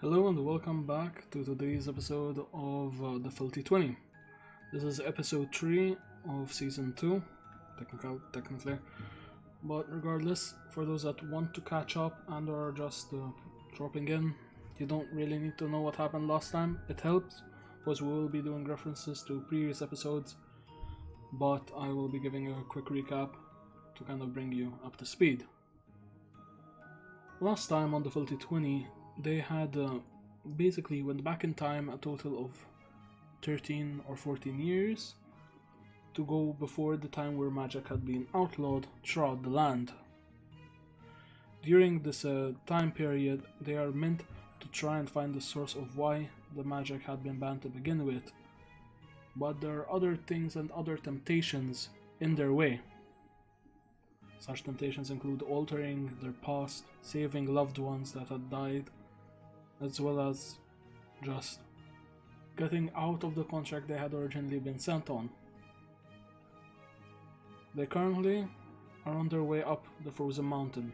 Hello and welcome back to today's episode of The Filthy 20. This is episode 3 of season 2, technically. But regardless, for those that want to catch up and are just dropping in, you don't really need to know what happened last time. It helps, because we will be doing references to previous episodes, but I will be giving a quick recap to kind of bring you up to speed. Last time on The Filthy 20, they had basically went back in time a total of 13 or 14 years to go before the time where magic had been outlawed throughout the land. During this time period, they are meant to try and find the source of why the magic had been banned to begin with, but there are other things and other temptations in their way. Such temptations include altering their past, saving loved ones that had died, as well as just getting out of the contract they had originally been sent on. They currently are on their way up the frozen mountain.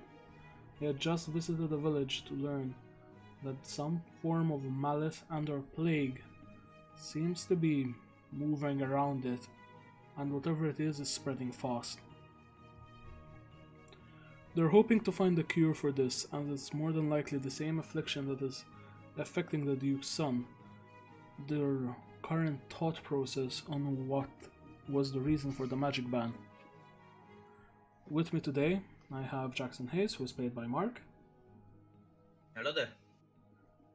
They had just visited a village to learn that some form of malice and or plague seems to be moving around it, and whatever it is spreading fast. They're hoping to find a cure for this, and it's more than likely the same affliction that is affecting the Duke's son. Their current thought process on what was the reason for the magic ban. With me today, I have Jackson Hayes, who is played by Mark. Hello there.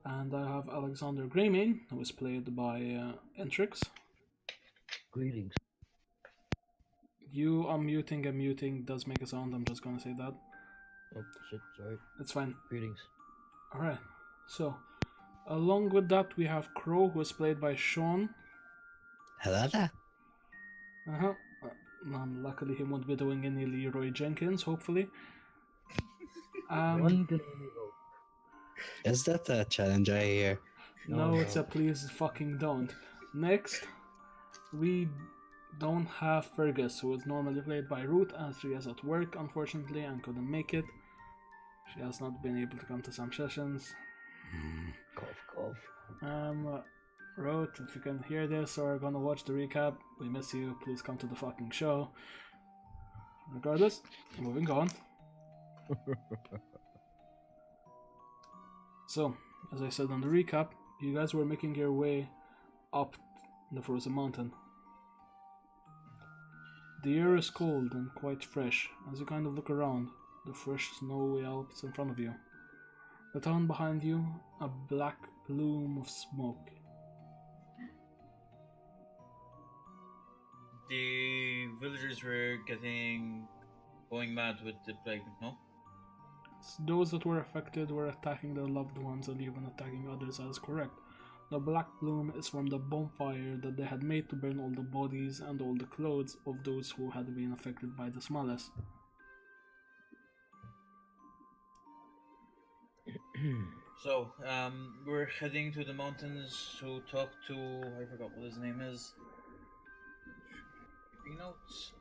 And I have Alexander Greymane, who is played by Entrix. Greetings. You unmuting and muting does make a sound, I'm just gonna say that. Oh shit, sorry. It's fine. Greetings. Alright, so along with that we have Crow, who is played by Sean. Hello there. Luckily he won't be doing any Leroy Jenkins, hopefully. One can only hope. Is that a challenge I hear? No, No. it's a please fucking don't. Next, we don't have Fergus, who is normally played by Ruth, as she is at work, unfortunately, and couldn't make it. She has not been able to come to some sessions. Cough. Ruth, if you can hear this or are gonna watch the recap, we miss you. Please come to the fucking show. Regardless, moving on. So, as I said on the recap, you guys were making your way up the frozen mountain. The air is cold and quite fresh. As you kind of look around, the fresh snowy Alps in front of you. The town behind you, a black plume of smoke. The villagers were going mad with the plague, no? Those that were affected were attacking their loved ones and even attacking others, as correct. The black plume is from the bonfire that they had made to burn all the bodies and all the clothes of those who had been affected by this malice. So, we're heading to the mountains to talk to, I forgot what his name is. Keeping notes.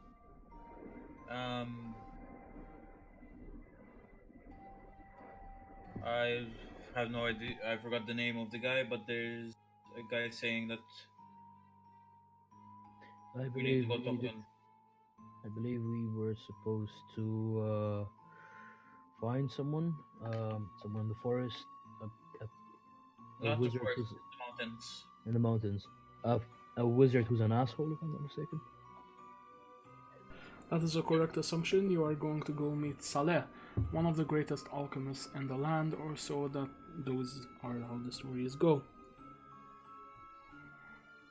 I have no idea, I forgot the name of the guy, but there's a guy saying that I we need to believe go we talk to did, him. I believe we were supposed to find someone in the forest, a Not the wizard forest, who's the mountains. in the mountains. A wizard who's an asshole, if I'm not mistaken. That is a correct assumption. You are going to go meet Saleh, one of the greatest alchemists in the land, or so that those are how the stories go.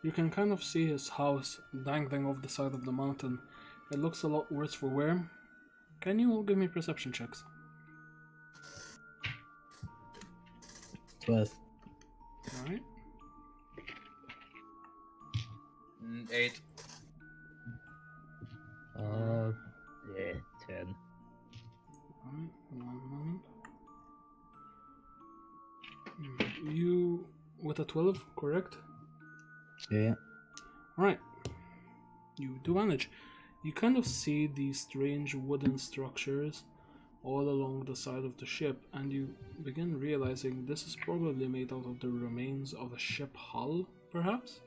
You can kind of see his house dangling off the side of the mountain. It looks a lot worse for wear. Can you all give me perception checks? 12. Alright. 8. Yeah, 10. Alright, one moment. You with a 12, correct? Yeah. Alright. You do manage. You kind of see these strange wooden structures all along the side of the ship, and you begin realizing this is probably made out of the remains of a ship hull, perhaps?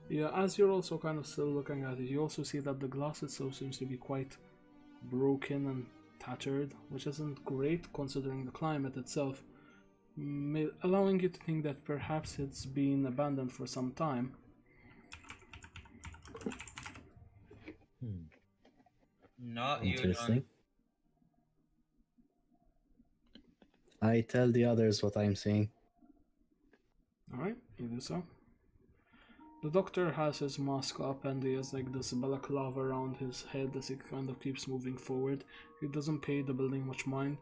Yeah, as you're also kind of still looking at it, you also see that the glass itself seems to be quite broken and tattered, which isn't great considering the climate itself, allowing you to think that perhaps it's been abandoned for some time. Not you, John. Interesting. I tell the others what I'm seeing. Alright, you do so. The doctor has his mask up and he has like this balaclava around his head as he kind of keeps moving forward. He doesn't pay the building much mind.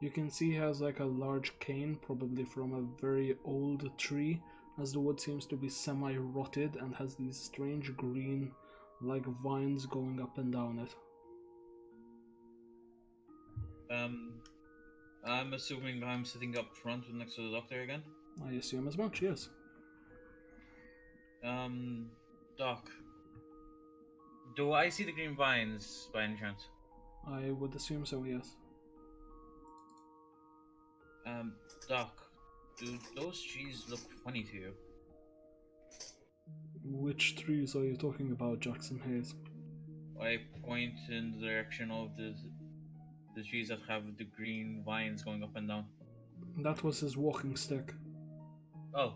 You can see he has like a large cane, probably from a very old tree, as the wood seems to be semi-rotted and has these strange green like vines going up and down it. I'm assuming I'm sitting up front next to the doctor again. I assume as much, yes. Doc, do I see the green vines by any chance? I would assume so, yes. Doc, do those trees look funny to you? Which trees are you talking about, Jackson Hayes? I point in the direction of the trees that have the green vines going up and down. That was his walking stick. Oh.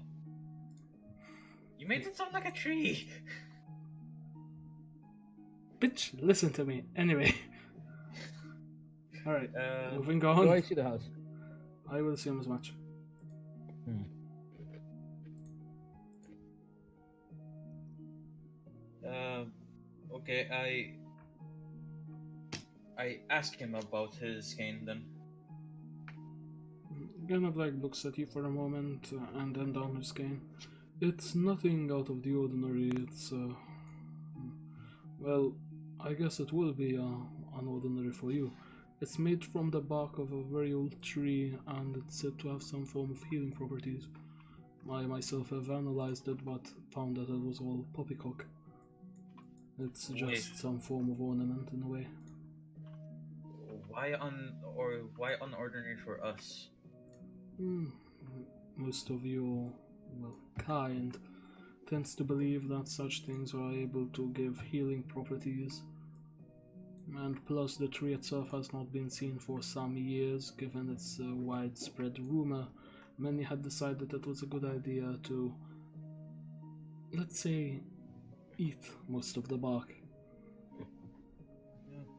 You made it sound like a tree! Bitch, listen to me. Anyway. Alright, moving on. Do I see the house? I will assume as much. Okay, I ask him about his cane then. Kind of like looks at you for a moment and then down his cane. It's nothing out of the ordinary. It's well, I guess it will be unordinary for you. It's made from the bark of a very old tree and it's said to have some form of healing properties. I myself have analyzed it but found that it was all poppycock. It's just some form of ornament in a way. Why unordinary for us? Most of your, well, kind tends to believe that such things are able to give healing properties. And plus the tree itself has not been seen for some years, given its widespread rumor. Many had decided it was a good idea to, let's say, eat most of the bark.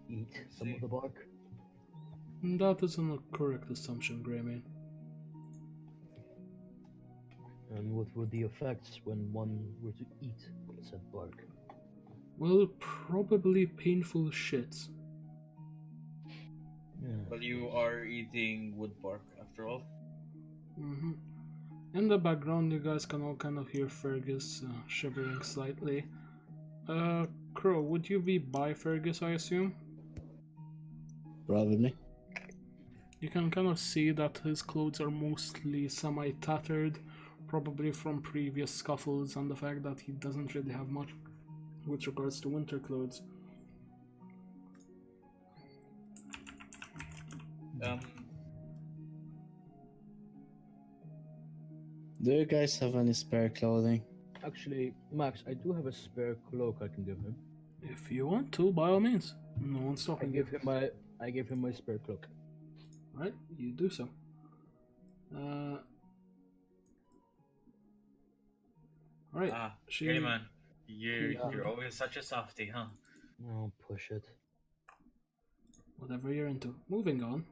Eat some of the bark? That isn't a correct assumption, Greymane. And what were the effects when one were to eat said bark? Well, probably painful shits. Yeah. Well, you are eating wood bark after all. In the background, you guys can all kind of hear Fergus shivering slightly. Crow, would you be by Fergus, I assume? Probably. You can kind of see that his clothes are mostly semi-tattered, probably from previous scuffles, and the fact that he doesn't really have much with regards to winter clothes. Do you guys have any spare clothing? Actually, Max, I do have a spare cloak I can give him. If you want to, by all means. No one's I stopping give you. him my spare cloak. Right, you do so. Alright, Hey man, you're always such a softie, huh? Oh, push it. Whatever you're into. Moving on.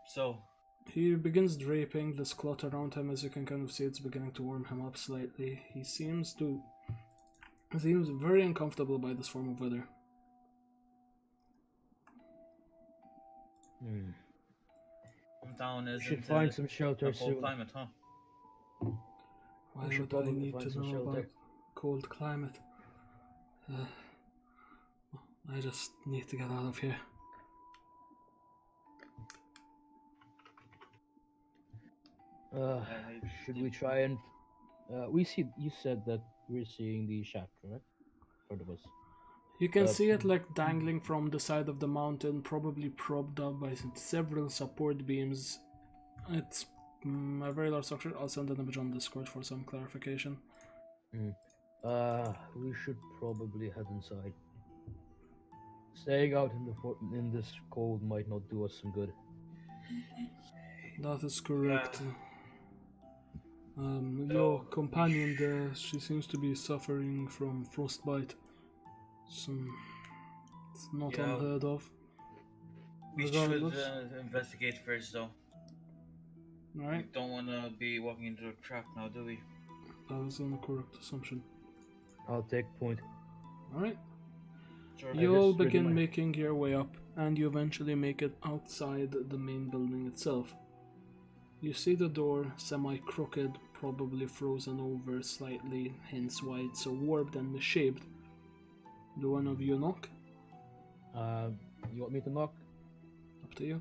So He begins draping this cloth around him. As you can kind of see, it's beginning to warm him up slightly. He seems very uncomfortable by this form of weather. hometown Should isn't find some shelter a cold soon. climate, huh? Why should would I probably need find to some know shelter. about cold climate? I just need to get out of here. Should we try and We see. You said that we're seeing the shack, correct? Part of us. You can Uh, see it like dangling from the side of the mountain, probably propped up by several support beams. It's a very large structure. I'll send an image on Discord for some clarification. We should probably head inside. Staying out in this cold might not do us some good. That is correct. Your So, companion there, she seems to be suffering from frostbite. So, it's not Yeah. unheard of. we should Regardless. investigate first, though. We Right? don't want to be walking into a trap now, do we? That is an correct assumption. I'll take point. Alright? Sure. You all just ready begin my- making your way up, and you eventually make it outside the main building itself. You see the door semi-crooked, probably frozen over slightly, hence why it's so warped and misshaped. Do one of you knock? You want me to knock? Up to you.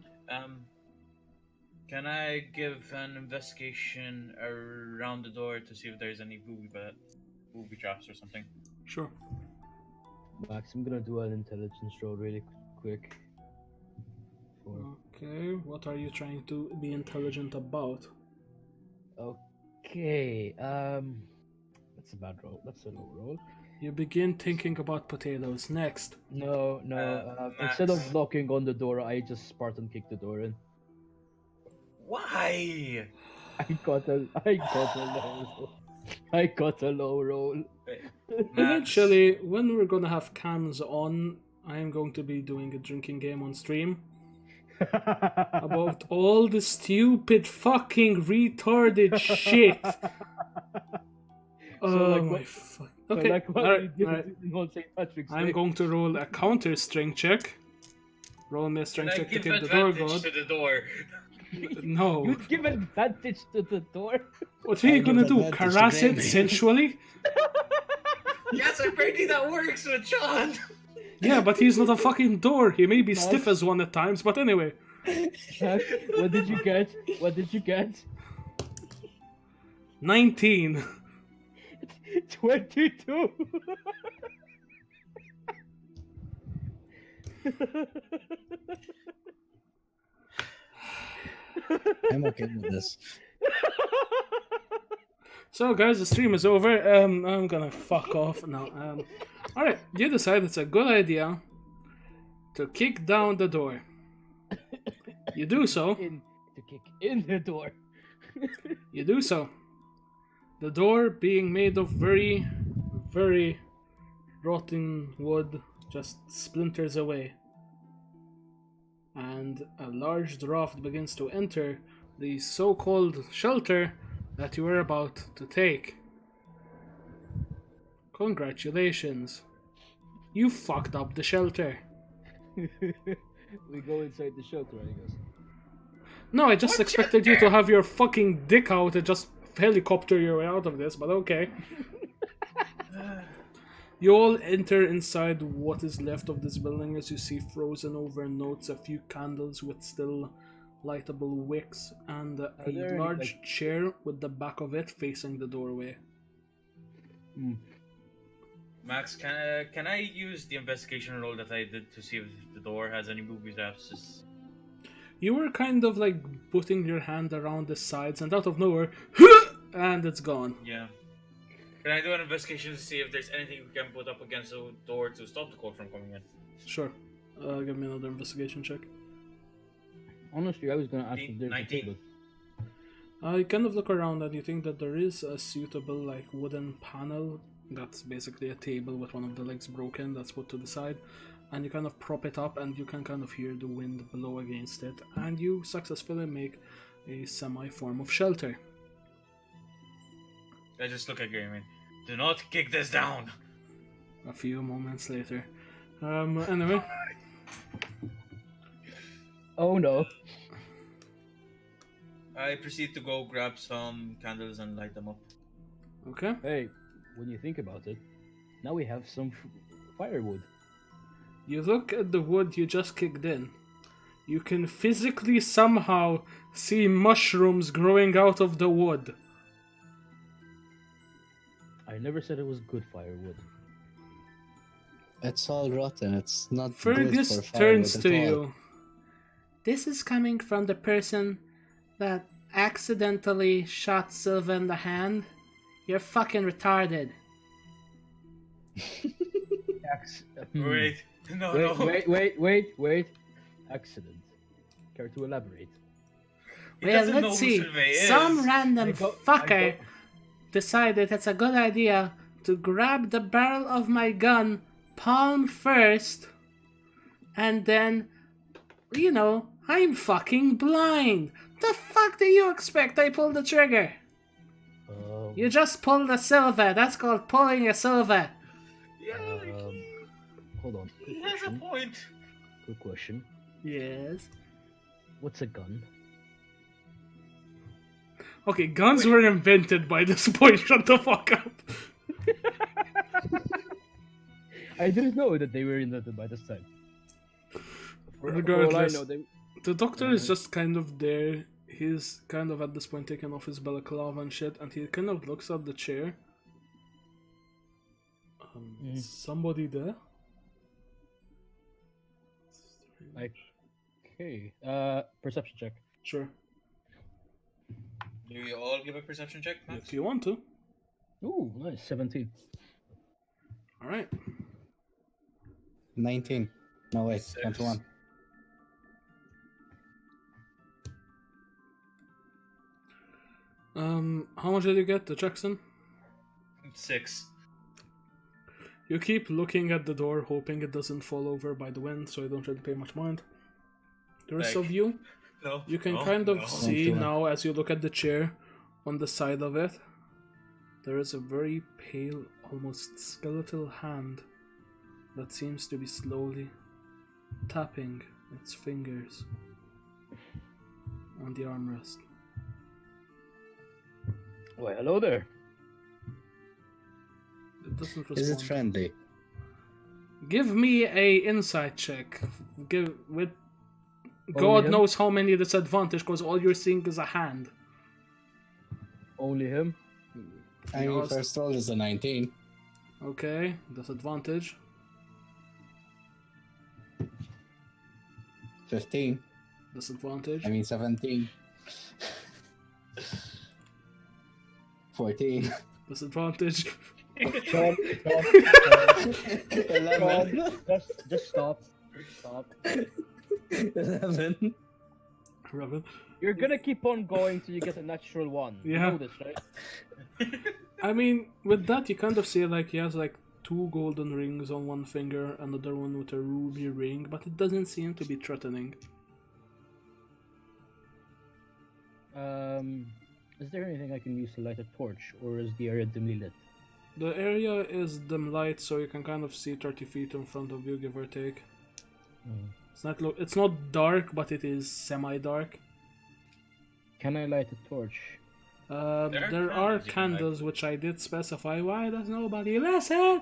Can I give an investigation around the door to see if there's any booby traps or something? Sure. Max, I'm gonna do an intelligence roll really quick. Okay, what are you trying to be intelligent about? Okay, that's a bad roll. That's a low roll. You begin thinking about potatoes. Next. No. Instead Max. of knocking on the door, I just Spartan kick the door in. Why? I got a low roll. I got a low roll. Eventually, when we're gonna have cams on, I am going to be doing a drinking game on stream about all the stupid fucking retarded shit. Oh like my what- fuck. So Okay, like what alright, we did alright. on St. Patrick's I'm Day. going to roll a counter strength check. Roll me a Can strength I check to give kick the door advantage god. to the door? No. You'd give advantage to the door. What are you I give gonna do? advantage to Caress it gaming. sensually? Yes, apparently that works with John. Yeah, but he's not a fucking door. He may be stiff as one at times, but anyway. What did you get? What did you get? 19. 22. I'm okay with this. So, guys, the stream is over. I'm gonna fuck off now. Alright, you decide it's a good idea to kick down the door. You do so. To kick in the door. You do so. The door, being made of very, very rotten wood, just splinters away. And a large draft begins to enter the so-called shelter that you were about to take. Congratulations. You fucked up the shelter. We go inside the shelter, I guess. No, I just expected you to have your fucking dick out and just helicopter your way out of this, but okay. You all enter inside what is left of this building as you see frozen over notes, a few candles with still lightable wicks, and a there any, large chair with the back of it facing the doorway. Max, can I use the investigation roll that I did to see if the door has any booby traps? You were kind of like putting your hand around the sides, and out of nowhere, and it's gone. Yeah. Can I do an investigation to see if there's anything we can put up against the door to stop the cold from coming in? Sure. Give me another investigation check. Honestly, I was gonna ask if there's a 19. table. You kind of look around and you think that there is a suitable like wooden panel that's basically a table with one of the legs broken that's put to the side, and you kind of prop it up and you can kind of hear the wind blow against it, and you successfully make a semi-form of shelter. I just look at Gary. Do not kick this down. A few moments later. Anyway, Oh no. I proceed to go grab some candles and light them up. okay. Hey, when you think about it, now we have some firewood. You look at the wood you just kicked in. You can physically somehow see mushrooms growing out of the wood. I never said it was good firewood. It's all rotten. It's not good Fergus for firewood turns at to all. you. This is coming from the person that accidentally shot Silva in the hand. You're fucking retarded. Wait, no, Wait, no. wait. Accident. Care to elaborate? He Well, doesn't know let's who see. Sylvain is. Some random I don't- fucker decided it's a good idea to grab the barrel of my gun palm first, and then, you know, I'm fucking blind. The fuck do you expect I pull the trigger? You just pulled a Silva. That's called pulling a Silva. Yeah, Hold on. he has a point. Quick question. Yes. What's a gun? Okay, guns were invented by this point. Shut the fuck up. I didn't know that they were invented by this time. For all I Regardless, know, they... the doctor is just kind of there. He's kind of at this point taking off his balaclava and shit, and he kind of looks at the chair. Somebody there? Okay. Perception check. Sure. Do you all give a perception check, Max? If you want to. Ooh, nice. 17. Alright. 19. No, wait, 6. 21. How much did you get, the Jackson? 6. You keep looking at the door, hoping it doesn't fall over by the wind, so you don't really pay much mind. The rest of you, No. you can no, kind of no. see Don't do it. now as you look at the chair on the side of it, there is a very pale, almost skeletal hand that seems to be slowly tapping its fingers on the armrest. Why, hello there. It doesn't respond. Is it friendly? Give me a insight check. Give with Only God him? knows how many disadvantage, because all you're seeing is a hand. Only him? I mean, first roll is a 19. Okay, disadvantage. 15. Disadvantage. I mean, 17. 14. Disadvantage. Sean, 11. just stop. Stop. 11. Robin. You're gonna keep on going till you get a natural one. Yeah. You know this, right? I mean, with that, you kind of see like he has like 2 golden rings on one finger, another one with a ruby ring, but it doesn't seem to be threatening. Is there anything I can use to light a torch, or is the area dimly lit? The area is dim light, so you can kind of see 30 feet in front of you, give or take. It's not dark, but it is semi-dark. Can I light a torch? There are candles you can light. candles, which I did specify. Why does nobody listen?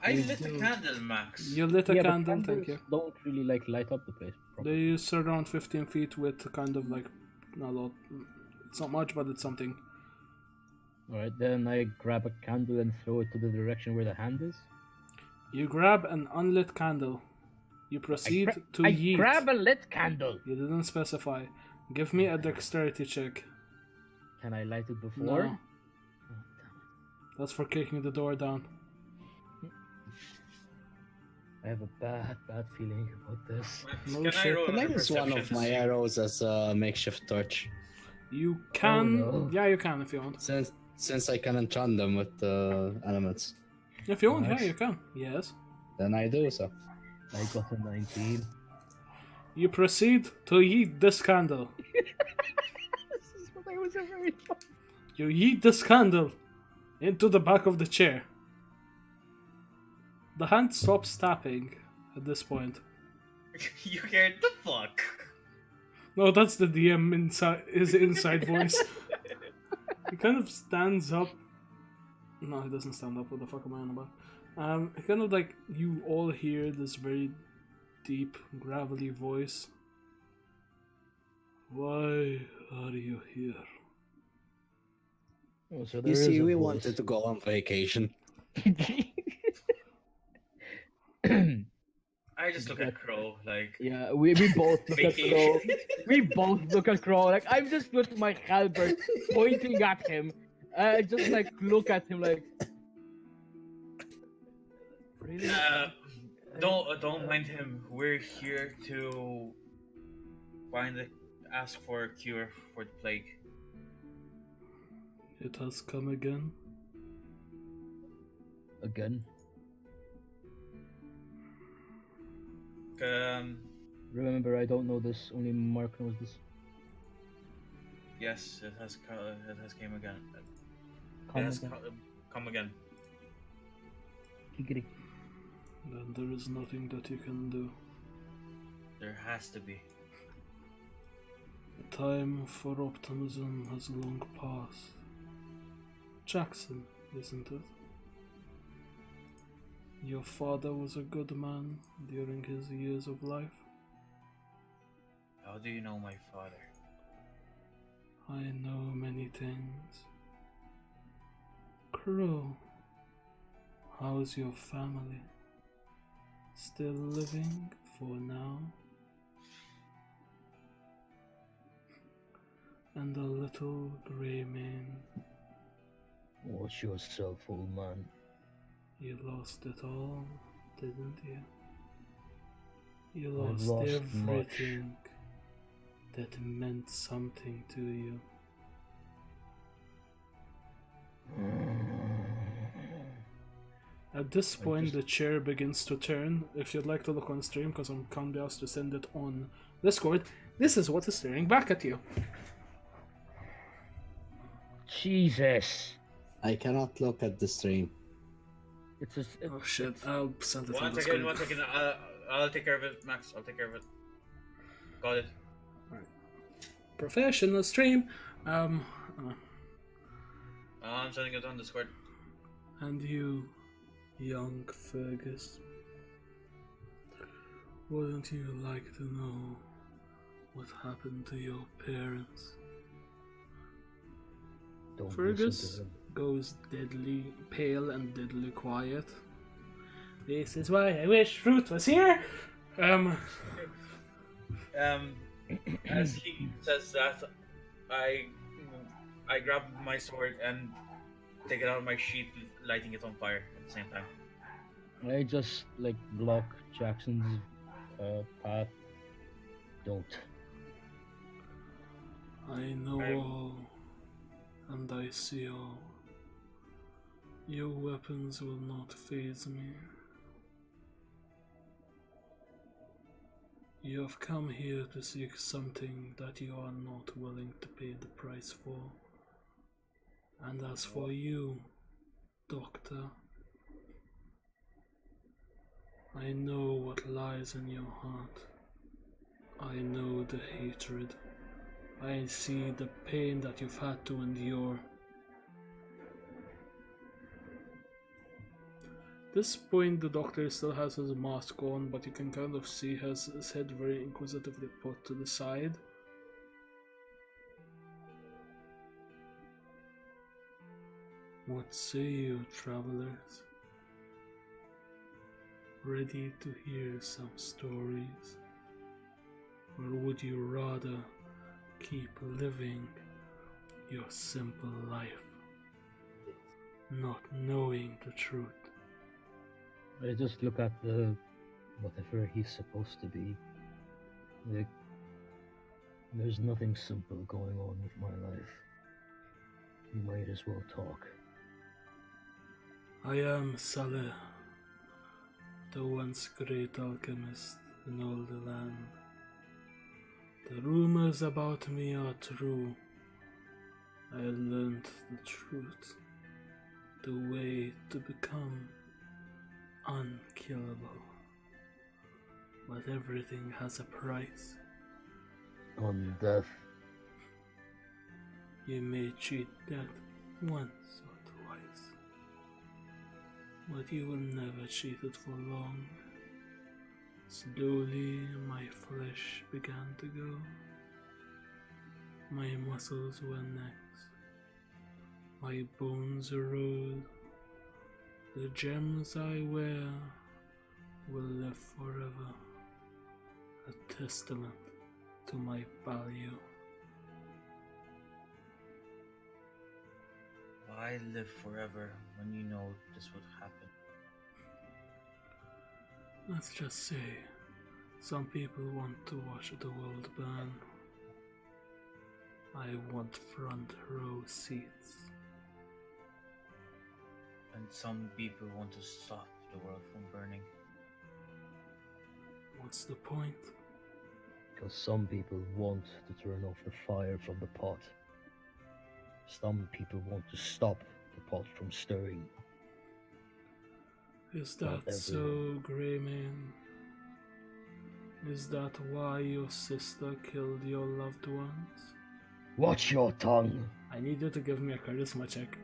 I lit a candle, Max. You lit a Yeah, but candle, thank candles you. don't really light up the place properly. They surround 15 feet with kind of like a lot. It's not much, but it's something. Alright, then I grab a candle and throw it to the direction where the hand is. You grab an unlit candle. You proceed to I yeet. grab a lit candle! You didn't specify. Give me a dexterity check. Can I light it before? No. That's for kicking the door down. I have a bad feeling about this. No Can I shit. roll Can I a use one perception of to my see? arrows as a makeshift torch? You can. no. Yeah, you can if you want. Since I can enchant them with elements, If you want, Nice. yeah, you can. Yes. then I do so. I got a 19. You proceed to yeet this candle. This is what I was afraid of. You yeet this candle into the back of the chair. The hand stops tapping at this point. You cared the fuck. No, that's the DM inside his inside voice. He kind of stands up. No, he doesn't stand up. What the fuck am I on about? He kind of like, you all hear this very deep, gravelly voice. Why are you here? Oh, so You there see, is a we voice. wanted to go on vacation. I just look at Crow like Yeah, we both look at Crow. vacation. We both look at Crow. Like I'm just with my halberd pointing at him. Just like look at him like. Really? Don't mind him. We're here to ask for a cure for the plague. It has come again. Again. Remember, I don't know this. Only Mark knows this. Yes, it has came again. Come It has again. come again. Giggity. Then there is nothing that you can do. There has to be. The time for optimism has long passed. Jackson, isn't it? Your father was a good man during his years of life. How do you know my father? I know many things. Crow, how's your family? Still living for now? And the little grey man, Watch yourself, old man. you lost it all, didn't you? You I've lost lost everything that meant something to you. At this point, the chair begins to turn. If you'd like to look on stream, because I'm kindly asked to send it on Discord, this is what is staring back at you. Jesus. I cannot look at the stream. It's just. Oh shit, I'll send it on One Discord. second, 1 second. I'll take care of it, Max. I'll take care of it. Got it. Professional stream. I'm sending it on Discord. And you, young Fergus, wouldn't you like to know what happened to your parents? Don't Fergus listen to him. goes deadly pale and deadly quiet. This is why I wish Ruth was here. As he says that, I grab my sword and take it out of my sheath, lighting it on fire at the same time. I just like block Jackson's path. Don't. I know all, and I see all. Your weapons will not faze me. You have come here to seek something that you are not willing to pay the price for. And as for you, Doctor, I know what lies in your heart. I know the hatred. I see the pain that you've had to endure. At this point, the doctor still has his mask on, but you can kind of see his head very inquisitively put to the side. What say you, travelers? Ready to hear some stories? Or would you rather keep living your simple life, not knowing the truth? I just look at the whatever he's supposed to be. Like, there's nothing simple going on with my life. You might as well talk. I am Saleh, the once great alchemist in all the land. The rumors about me are true. I learned the truth, the way to become unkillable. But everything has a price. On death. You may cheat death once or twice, but you will never cheat it for long. Slowly my flesh began to go. My muscles were next. My bones erode. The gems I wear will live forever. A testament to my value. Why live forever when you know this would happen? Let's just say, some people want to watch the world burn. I want front row seats. And some people want to stop the world from burning. What's the point? Because some people want to turn off the fire from the pot. Some people want to stop the pot from stirring. Is Not that so, Grey Man? Is that why your sister killed your loved ones? Watch your tongue! I need you to give me a charisma check.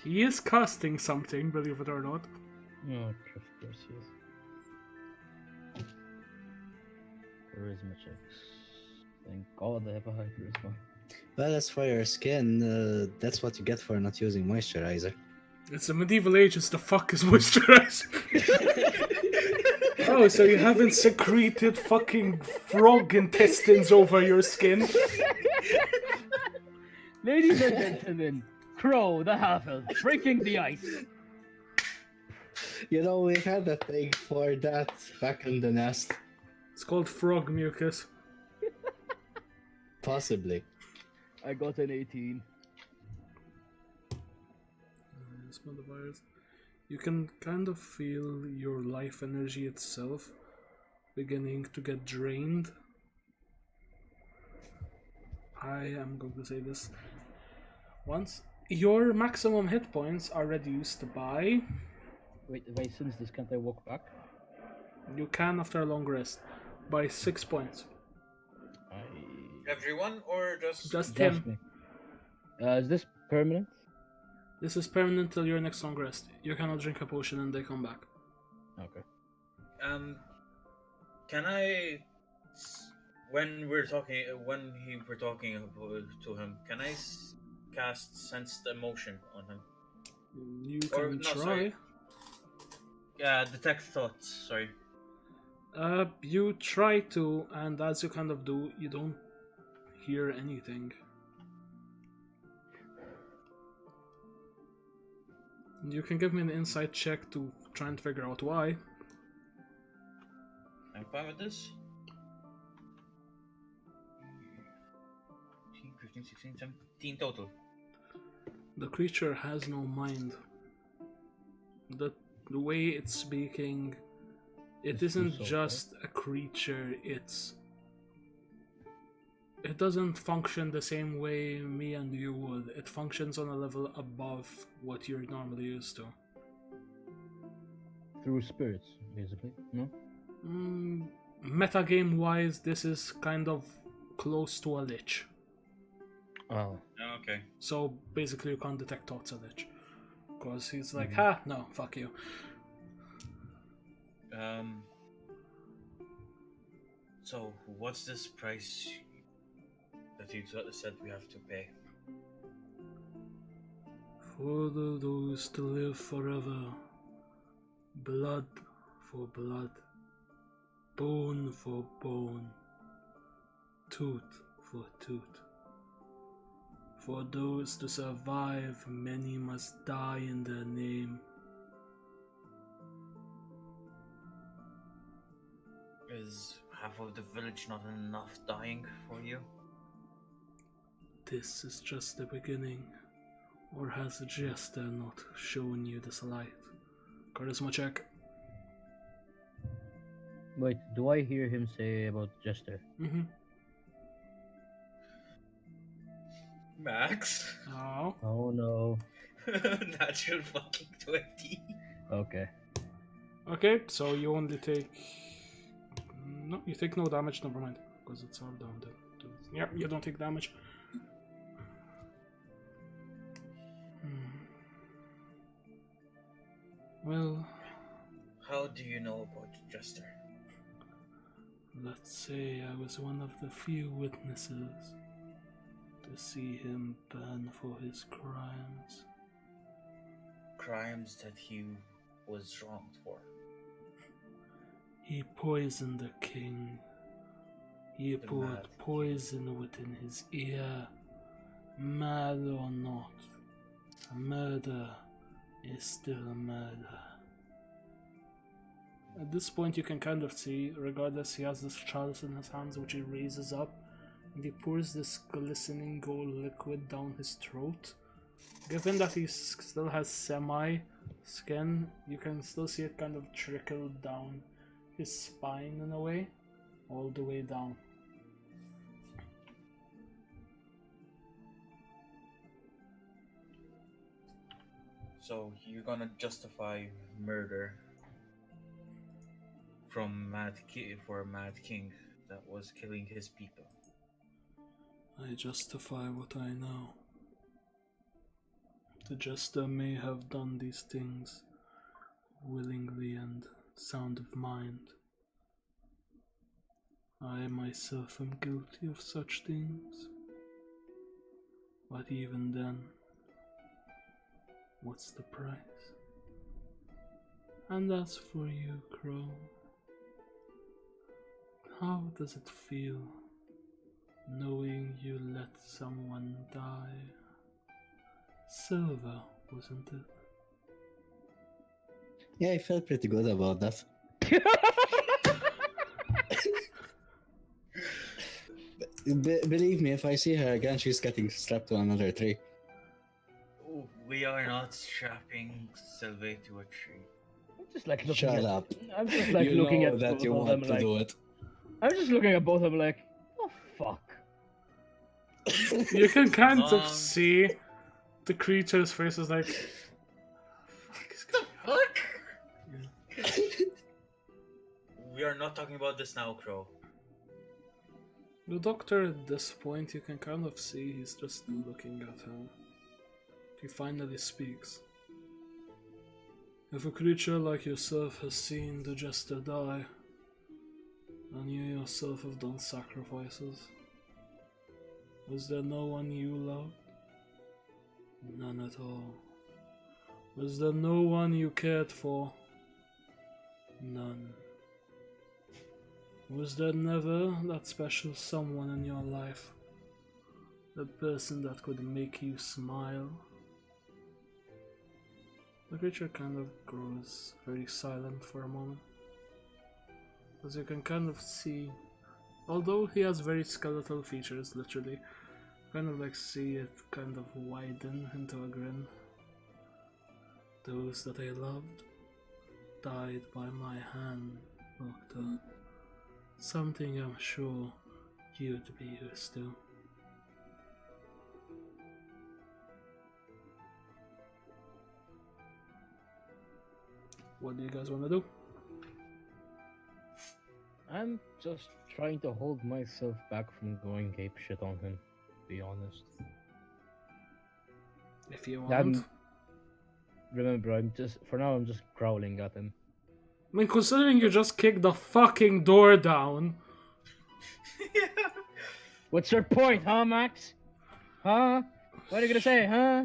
He is casting something, believe it or not. Oh, of course he is. Charisma checks. Thank God I have a high charisma. Well, as for your skin, that's what you get for not using moisturizer. It's the medieval ages, the fuck is moisturizer? Oh, so you haven't secreted fucking frog intestines over your skin? Ladies and gentlemen, Crow the half-elf breaking the ice. You know, we had a thing for that back in the nest. It's called frog mucus. Possibly. I got an 18. Modifiers. You can kind of feel your life energy itself beginning to get drained. I am going to say this once. Your maximum hit points are reduced by... Wait, if I sense this, can't I walk back? You can after a long rest. By 6 points. Everyone or Just Just him. me. Is this permanent? This is permanent till your next long rest. You cannot drink a potion and they come back. Okay. Can I, when we're talking to him, can I cast sensed emotion on him? You Or, can no, try. sorry. Yeah, detect thoughts. Sorry. You try to, and as you kind of do, you don't hear anything. You can give me an insight check to try and figure out why. I'm fine with this. 15, 16, 17 total. The creature has no mind. The way it's speaking, it It's isn't too soft, just a creature, it doesn't function the same way me and you would. It functions on a level above what you're normally used to. Through spirits, basically. No? Metagame wise, this is kind of close to a lich. Oh. Okay. So basically, you can't detect thoughts a lich. Because he's like, no, fuck you. So, what's this price that you said we have to pay? For those to live forever, blood for blood, bone for bone, tooth for tooth. For those to survive, many must die in their name. Is half of the village not enough dying for you? This is just the beginning. Or has the jester not shown you this light? Charisma check. Wait, do I hear him say about Jester? Mm-hmm. Max? Oh. Oh no. Natural fucking 20. Okay. Okay, so you only take... No, you take no damage, never mind. Because it's all down to... Yeah, you don't take damage. Well... How do you know about Jester? Let's say I was one of the few witnesses to see him burn for his crimes. Crimes that he was wronged for. He poisoned the king. He The put mad poison within his ear. Mad or not, a murder is still a murder. At this point you can kind of see, regardless, he has this chalice in his hands which he raises up, and he pours this glistening gold liquid down his throat. Given that he still has semi-skin, you can still see it kind of trickle down his spine in a way, all the way down. So you're gonna justify murder from for a mad king that was killing his people. I justify what I know. The jester may have done these things willingly and sound of mind. I myself am guilty of such things. But even then, what's the price? And as for you, Crow, how does it feel knowing you let someone die? Silver, wasn't it? Yeah, I felt pretty good about that. Believe me, if I see her again, she's getting strapped to another tree. We are not strapping Sylvie to a tree. I'm just like looking Shut at. up. I'm just like You looking know at that both you of them want to like. do it. I'm just looking at both of them like, oh fuck. You can kind of Long- see the creature's face is like, fuck is going on? Fuck! We are not talking about this now, Crow. The doctor at this point, you can kind of see he's just looking at him. He finally speaks. If a creature like yourself has seen the jester die, and you yourself have done sacrifices, was there no one you loved? None at all. Was there no one you cared for? None. Was there never that special someone in your life? The person that could make you smile? The creature kind of grows very silent for a moment. As you can kind of see, although he has very skeletal features, literally, kind of like see it kind of widen into a grin. Those that I loved died by my hand, Doctor. Something I'm sure you'd be used to. What do you guys want to do? I'm just trying to hold myself back from going ape shit on him, to be honest. If you want. Remember, I'm just growling at him. I mean, considering you just kicked the fucking door down. What's your point, huh, Max? Huh? What are you gonna say, huh?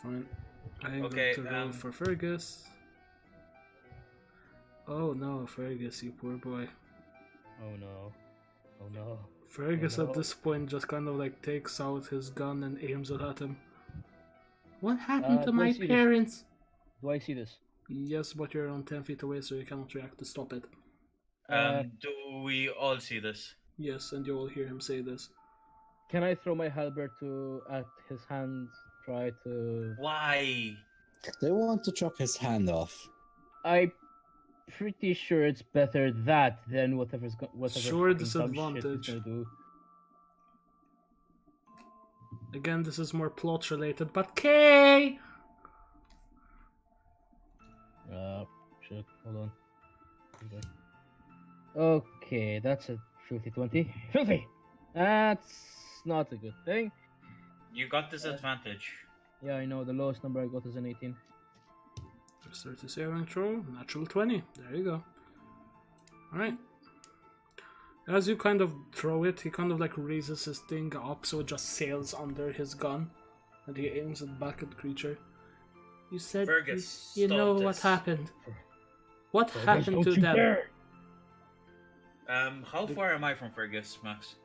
Fine. I'm Okay, going to roll for Fergus. Oh no, Fergus, you poor boy. Oh no. Oh no. Fergus Oh, no. at this point just kind of like takes out his gun and aims it at him. What happened to do I my see this? parents? Do I see this? Yes, but you're around 10 feet away, so you cannot react to stop it. Do we all see this? Yes, and you will hear him say this. Can I throw my halberd at his hand? Try to. Why? They want to chop his hand off. I'm pretty sure it's better that than whatever Sure fucking dumb shit he's disadvantage. gonna do. Again, this is more plot related, but K! Shit, hold on. Okay, that's a filthy 20. Filthy! That's not a good thing. You got disadvantage. Yeah, I know, the lowest number I got is an 18. Start the saving throw, natural 20. There you go. Alright. As you kind of throw it, he kind of like raises his thing up so it just sails under his gun, and he aims it back at the creature. You said Fergus, you stop know what this. happened. What Fergus, happened don't to you them? dare! How far am I from Fergus, Max?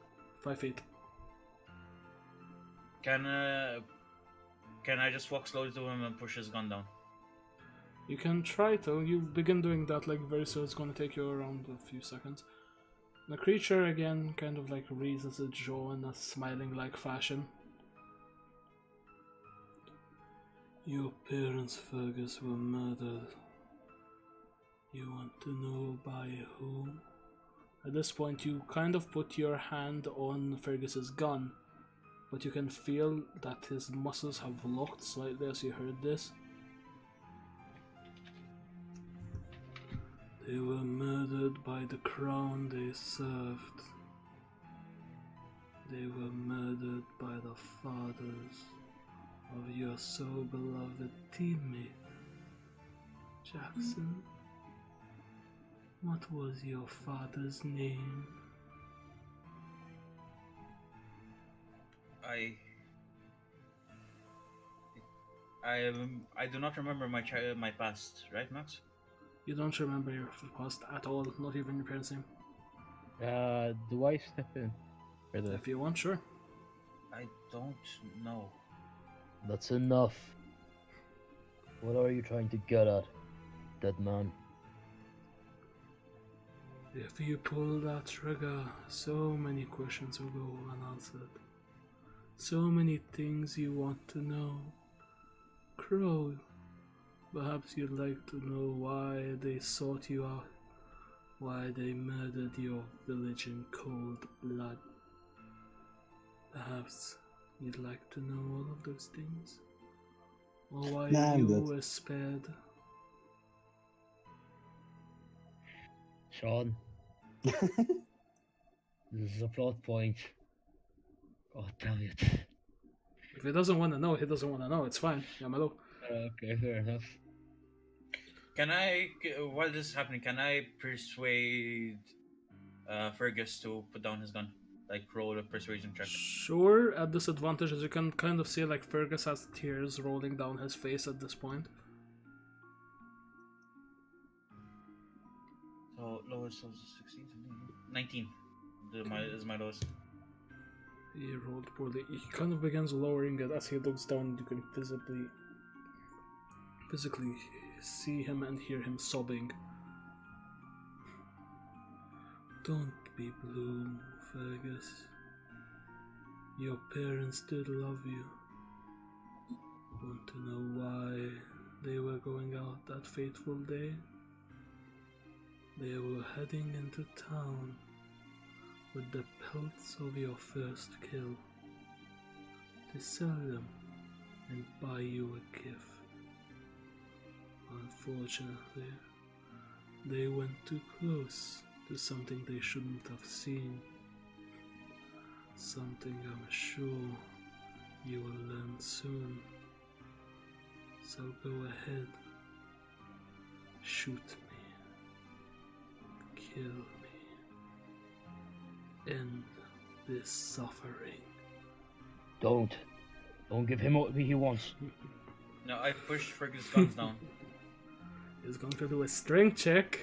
5 feet. Can I just walk slowly to him and push his gun down? You can try to. You begin doing that like very soon. It's gonna take you around a few seconds. The creature again kind of like raises its jaw in a smiling like fashion. Your parents, Fergus, were murdered. You want to know by whom? At this point, you kind of put your hand on Fergus's gun, but you can feel that his muscles have locked slightly as you heard this. They were murdered by the crown they served. They were murdered by the fathers of your so beloved teammate, Jackson. What was your father's name? I do not remember my past, right, Max? You don't remember your past at all, not even your parents' name. Do I step in? Or the... If you want, sure. I don't know. That's enough. What are you trying to get at, dead man? If you pull that trigger, so many questions will go unanswered. So many things you want to know. Crow, perhaps you'd like to know why they sought you out, why they murdered your village in cold blood. Perhaps you'd like to know all of those things, or why Nah, I'm you good. were spared. Sean. This is a plot point. God damn it. If he doesn't want to know, he doesn't want to know. It's fine, Yamalo. Okay, fair enough. Can I, while this is happening, can I persuade Fergus to put down his gun? Like roll a persuasion check. Sure, at disadvantage, as you can kind of see, like Fergus has tears rolling down his face at this point. So lowest was 16, 19. Is my lowest. He rolled poorly. He kind of begins lowering it as he looks down. You can physically see him and hear him sobbing. Don't be blue, Fergus. Your parents did love you. Want to know why they were going out that fateful day? They were heading into town with the pelts of your first kill to sell them and buy you a gift. Unfortunately, they went too close to something they shouldn't have seen. Something I'm sure you will learn soon. So go ahead, shoot me, kill me, end this suffering. Don't give him what he wants. No, I pushed Fergus' guns down. He's going to do a strength check.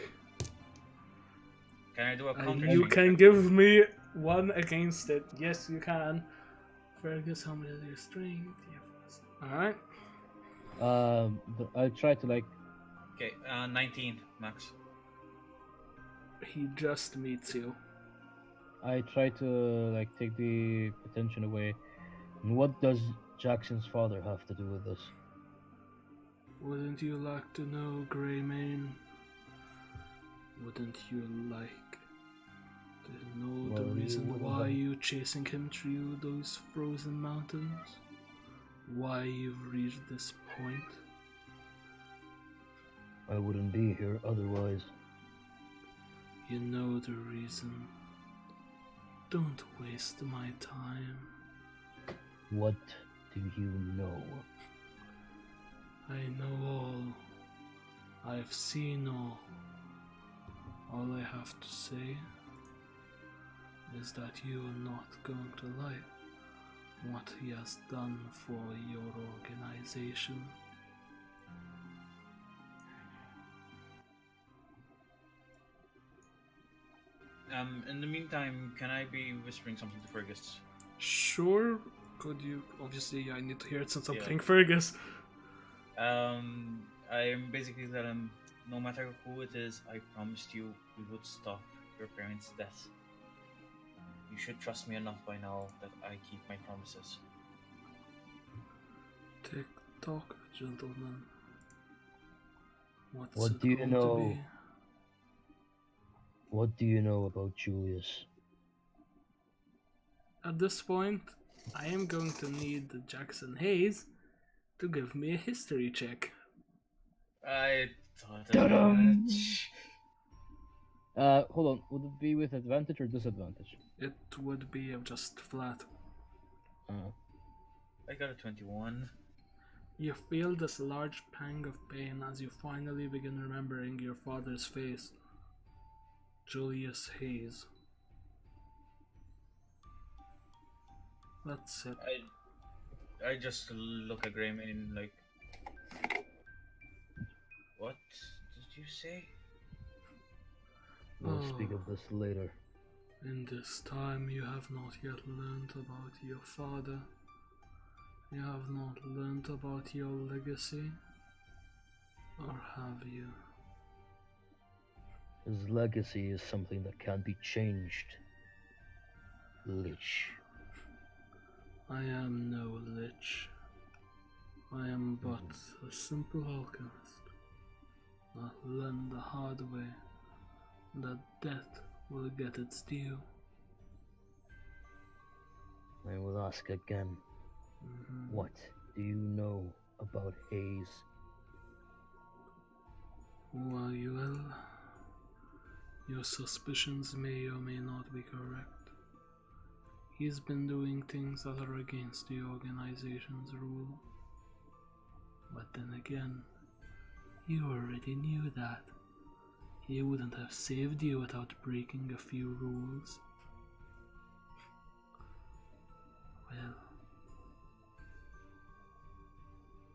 Can I do a counter? You can give me one against it. Yes, you can. Fergus, how much is your strength? Alright. But I'll try to like. Okay, 19, Max. He just meets you. I try to like take the attention away. And what does Jackson's father have to do with this? Wouldn't you like to know, Greymane? Wouldn't you like to know the Well, reason you why wouldn't. you're chasing him through those frozen mountains? Why you've reached this point? I wouldn't be here otherwise. You know the reason. Don't waste my time. What do you know? I know all. I've seen all. All I have to say, is that you are not going to like what he has done for your organization. In the meantime, can I be whispering something to Fergus? Sure, could you? Obviously, I need to hear it since I'm Yeah. playing Fergus. I'm basically telling him, no matter who it is, I promised you we would stop your parents' death. You should trust me enough by now that I keep my promises. Tick tock, gentlemen. What's What it do you going know? to be? What do you know about Julius? At this point, I am going to need Jackson Hayes to give me a history check. I thought Ta-dam! much. Hold on. Would it be with advantage or disadvantage? It would be just flat. I got a 21. You feel this large pang of pain as you finally begin remembering your father's face. Julius Hayes. That's it. I just look at Greymane like, what did you say? We'll speak of this later. In this time you have not yet learned about your father. You have not learned about your legacy. Or have you? His legacy is something that can't be changed. Lich. I am no lich. I am but a simple alchemist. I learned the hard way that death will get its due. I will ask again. What do you know about Hayes? Well, your suspicions may or may not be correct. He's been doing things that are against the organization's rule. But then again, you already knew that. He wouldn't have saved you without breaking a few rules. Well,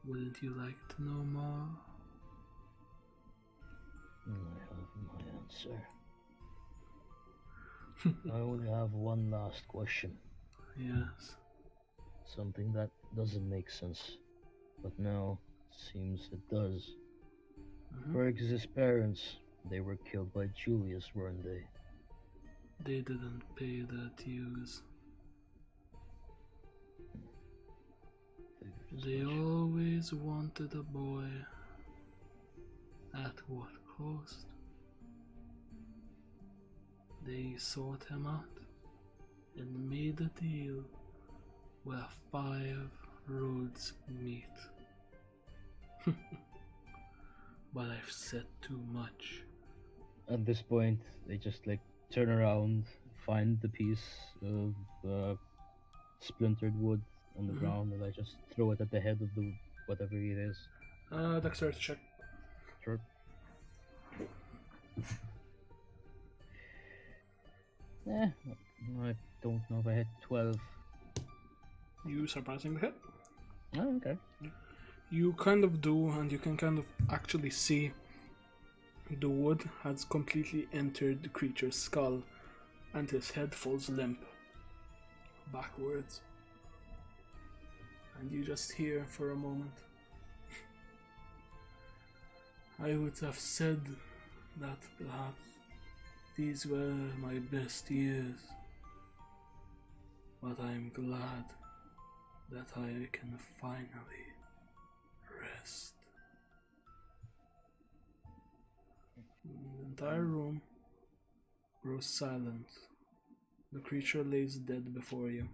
wouldn't you like to know more? I have my answer. I only have one last question. Yes. Something that doesn't make sense, but now seems it does. Fergus's parents, they were killed by Julius, weren't they? They didn't pay their dues. They always wanted a boy. At what cost? They sought him out and made a deal where 5 roads meet. But I've said too much. At this point, they just like turn around, find the piece of splintered wood on the ground, and I just throw it at the head of the whatever it is. Dexterity check. Sure. I don't know if I hit 12. You surprising the hit? Oh, okay. You kind of do, and you can kind of actually see the wood has completely entered the creature's skull, and his head falls limp backwards. And you just hear for a moment. I would have said that perhaps these were my best years, but I'm glad that I can finally rest. The entire room grows silent. The creature lays dead before you.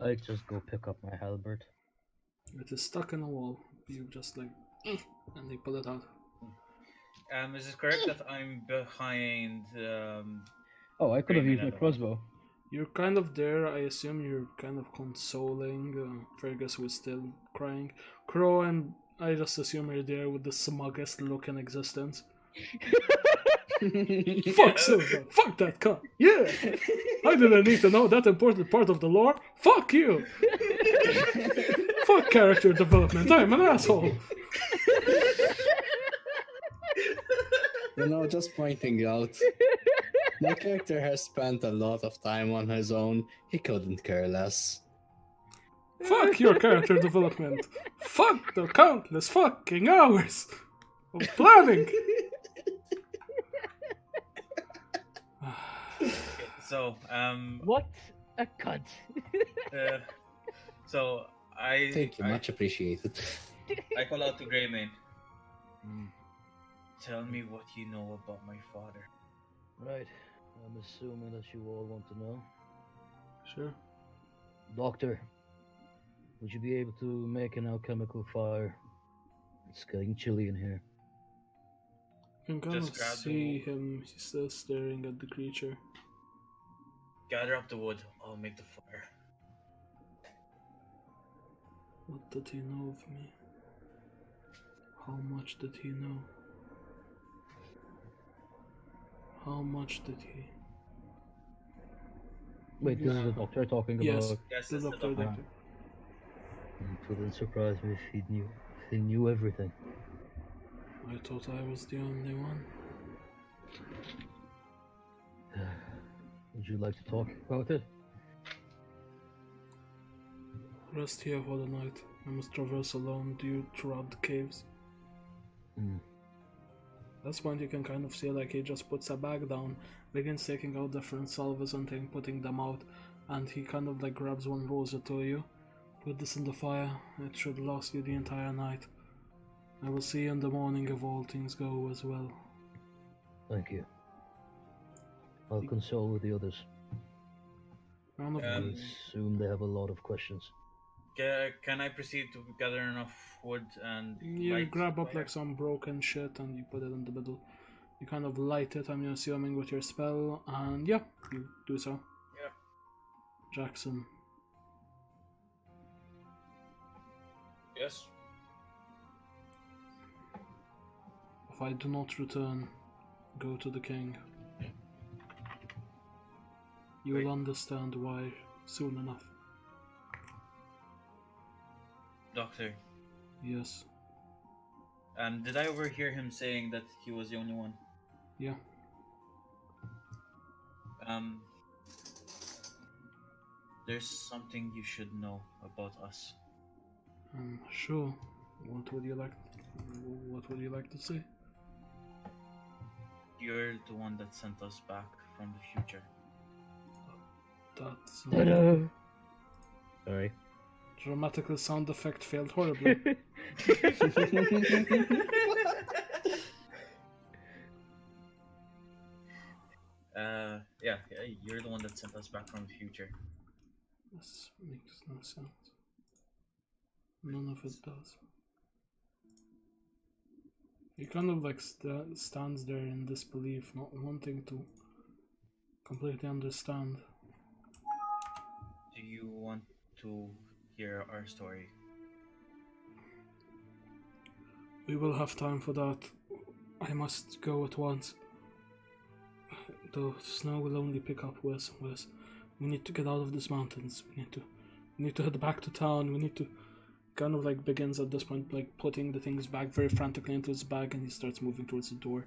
I just go pick up my halberd. It is stuck in a wall. You just like, and they pull it out. Is it correct that I'm behind? Oh, I could have Greymane used my at the crossbow. You're kind of there. I assume you're kind of consoling Fergus, who is still crying. Crow, and I just assume you're there with the smuggest look in existence. Fuck Silver. Fuck that cunt. Yeah. I didn't need to know that important part of the lore. Fuck you. Fuck character development. I'm an asshole. Just pointing out. My character has spent a lot of time on his own. He couldn't care less. Fuck your character development. Fuck the countless fucking hours of planning. So, What a cunt. so I Thank you, much appreciated. I call out to Greymane. Tell me what you know about my father. Right. I'm assuming that you all want to know. Sure. Doctor, would you be able to make an alchemical fire? It's getting chilly in here. You can kind Just of grab see him. He's still staring at the creature. Gather up the wood. I'll make the fire. What did he know of me? How much did he know? How much did he? Wait, this is the doctor talking about. Yes, Yes, the it's the doctor. doctor. It wouldn't surprise me if he knew everything. I thought I was the only one. Would you like to talk about it? Rest here for the night. I must traverse alone due throughout the caves. At this point you can kind of see like he just puts a bag down, begins taking out different salves and putting them out, and he kind of like grabs one rose to you. Put this in the fire, it should last you the entire night. I will see you in the morning if all things go as well. Thank you. I'll console with the others. Round of I assume they have a lot of questions. Can I proceed to gather enough wood and You light grab up fire? like some broken shit and you put it in the middle. You kind of light it, I'm assuming, with your spell, and yeah, you do so. Yeah. Jackson. Yes. If I do not return, go to the king. You will understand why soon enough. Doctor, Yes. did I overhear him saying that he was the only one? Yeah. There's something you should know about us. Sure. What would you like? What would you like to say? You're the one that sent us back from the future. That's Ta-da! Sorry. dramatical sound effect failed horribly. Yeah, you're the one that sent us back from the future. This makes no sense. None of it does. He kind of like stands there in disbelief, not wanting to completely understand. Do you want to hear our story? We will have time for that. I must go at once. The snow will only pick up worse and worse. We need to get out of these mountains. We need to head back to town. We need to kind of like begins at this point like putting the things back very frantically into his bag, and he starts moving towards the door.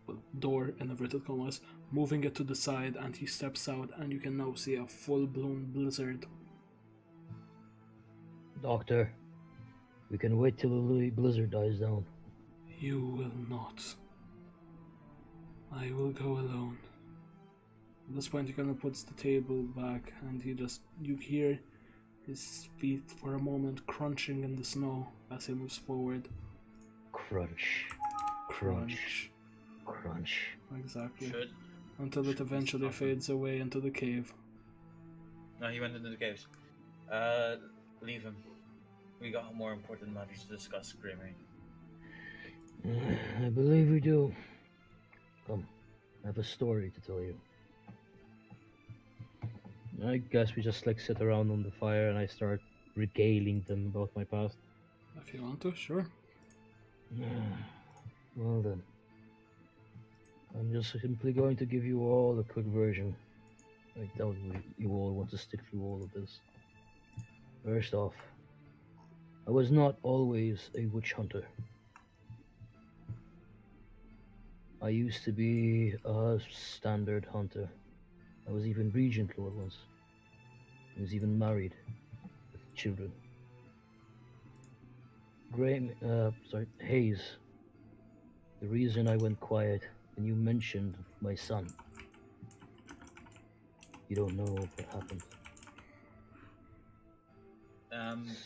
Well, door in inverted commas, moving it to the side, and he steps out, and you can now see a full-blown blizzard. Doctor, we can wait till the blizzard dies down. You will not. I will go alone. At this point, he kind of puts the table back, and you hear his feet for a moment crunching in the snow as he moves forward. Crunch. Crunch. Crunch. Exactly. Should. Until it eventually fades away into the cave. No, he went into the caves. Leave him. We got more important matters to discuss, Greymane. I believe we do. Come, I have a story to tell you. I guess we just like sit around on the fire and I start regaling them about my past. If you want to, sure. Well then. I'm just simply going to give you all a quick version. I doubt you all want to stick through all of this. First off, I was not always a witch hunter. I used to be a standard hunter. I was even Regent Lord once. I was even married with children. Hayes. The reason I went quiet when you mentioned my son. You don't know what happened.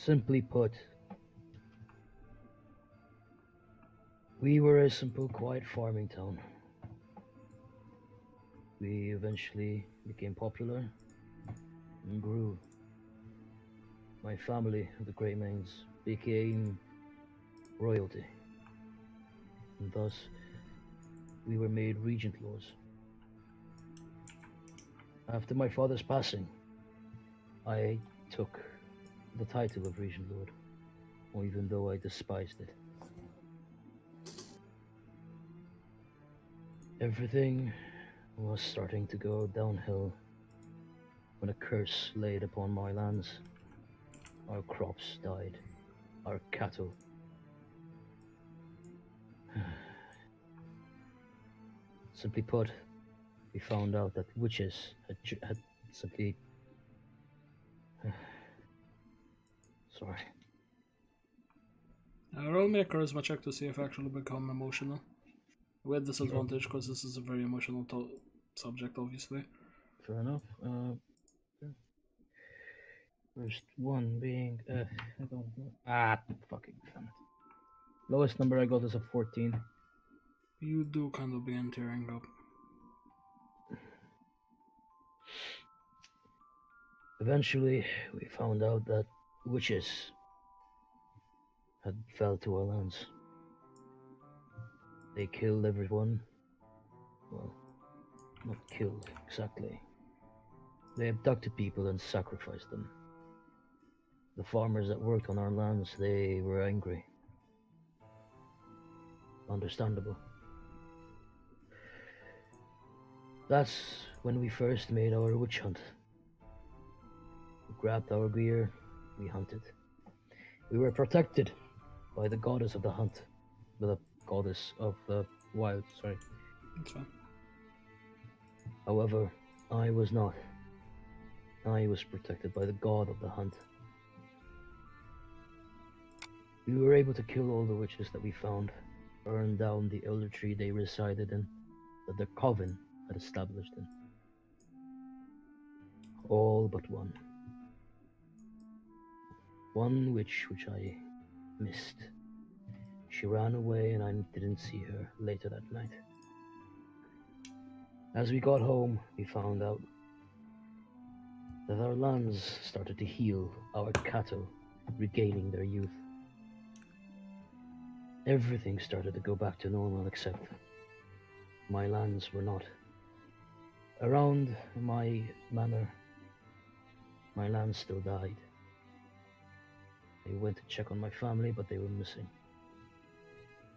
Simply put, we were a simple, quiet farming town. We eventually became popular and grew. My family, the Greymanes, became royalty. And thus, we were made regent lords. After my father's passing, I took the title of regent lord, even though I despised it. Everything was starting to go downhill when a curse laid upon my lands. Our crops died, our cattle. Simply put, we found out that witches had simply... Sorry. Roll me a charisma check to see if I actually become emotional. With disadvantage, because this is a very emotional subject, obviously. Fair enough. First one being... I don't know. Fucking damn it. Lowest number I got is a 14. You do kind of begin tearing up. Eventually, we found out that witches had fell to our lands. They killed everyone. Well, not killed exactly. They abducted people and sacrificed them. The farmers that worked on our lands, they were angry. Understandable. That's when we first made our witch hunt. We grabbed our gear, we hunted. We were protected by the goddess of the hunt. The goddess of the wild, sorry. That's fine. However, I was not. I was protected by the god of the hunt. We were able to kill all the witches that we found, burn down the elder tree they resided in, that their coven had established in. All but one. One witch which I missed. She ran away and I didn't see her later that night. As we got home, we found out that our lands started to heal, our cattle regaining their youth. Everything started to go back to normal except my lands were not. Around my manor, my lands still died. I went to check on my family, but they were missing.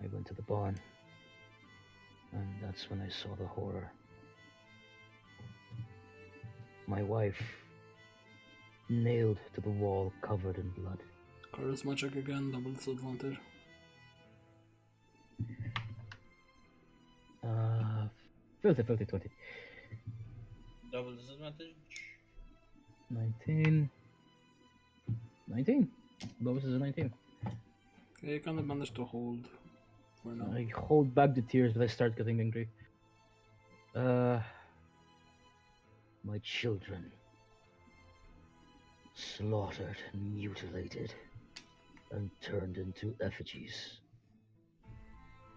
I went to the barn, and that's when I saw the horror. My wife, nailed to the wall, covered in blood. Charisma check again, double disadvantage. Filthy, 20. Double disadvantage. 19. Lowest is a 19. Okay, you kind of managed to hold for now. I hold back the tears, but I start getting angry. My children. Slaughtered and mutilated. And turned into effigies.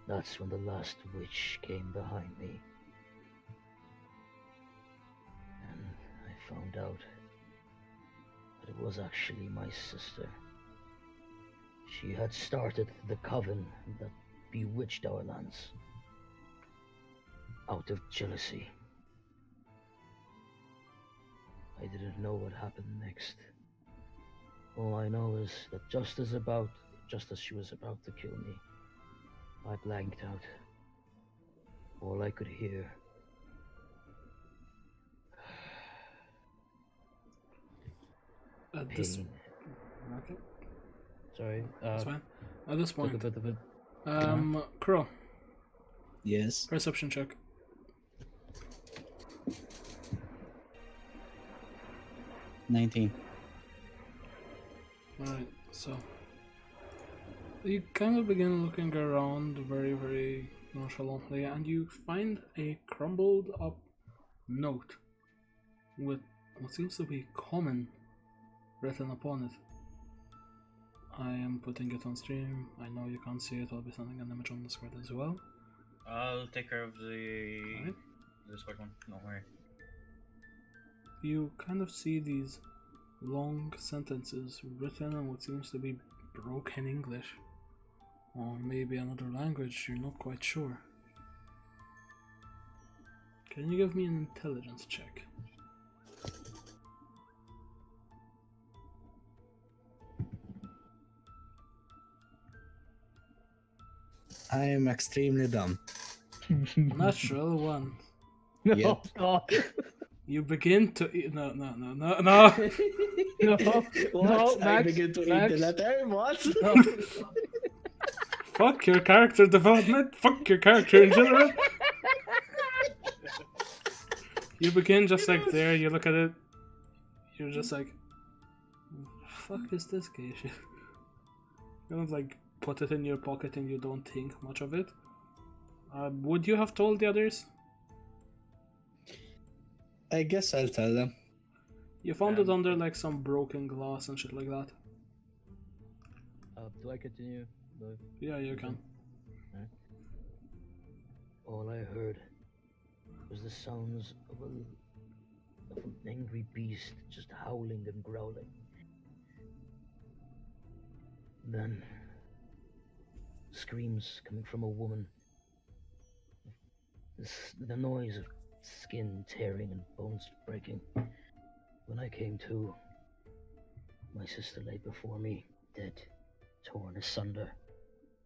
That's when the last witch came behind me. And I found out that it was actually my sister. She had started the coven that bewitched our lands. Out of jealousy. I didn't know what happened next. All I know is that just as she was about to kill me, I blanked out. all I could hear. At this, Pain. okay, Sorry. that's fine. At this Took a point, bit of it. Crow, Yes. perception check. 19. Alright, so you kind of begin looking around very, very nonchalantly, and you find a crumbled up note with what seems to be common written upon it. I am putting it on stream. I know you can't see it. I'll be sending an image on Discord as well. I'll take care of the Alright. Discord one. Don't worry. You kind of see these long sentences written in what seems to be broken English, or maybe another language, you're not quite sure. Can you give me an intelligence check? I am extremely dumb. Natural one. No, Yep. no, You begin to eat. No. no, What? I Max, begin to eat Max. the letter? What? no. Fuck your character development. Fuck your character in general. You begin just like there. You look at it. You're just like, fuck is this gay shit? Kind of like put it in your pocket and you don't think much of it. Would you have told the others? I guess I'll tell them. You found it under like some broken glass and shit like that. Do I continue? Yeah, you can. All I heard was the sounds of an angry beast just howling and growling. Then screams coming from a woman. The noise of skin tearing and bones breaking. When I came to, my sister lay before me, dead, torn asunder,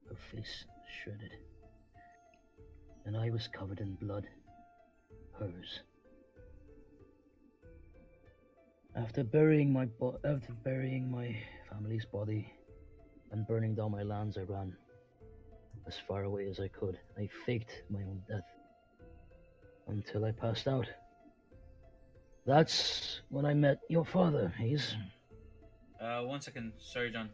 her face shredded. And I was covered in blood, hers. After burying my family's body and burning down my lands, I ran as far away as I could. I faked my own death until I passed out. That's when I met your father, Hayes. 1 second. Sorry, John.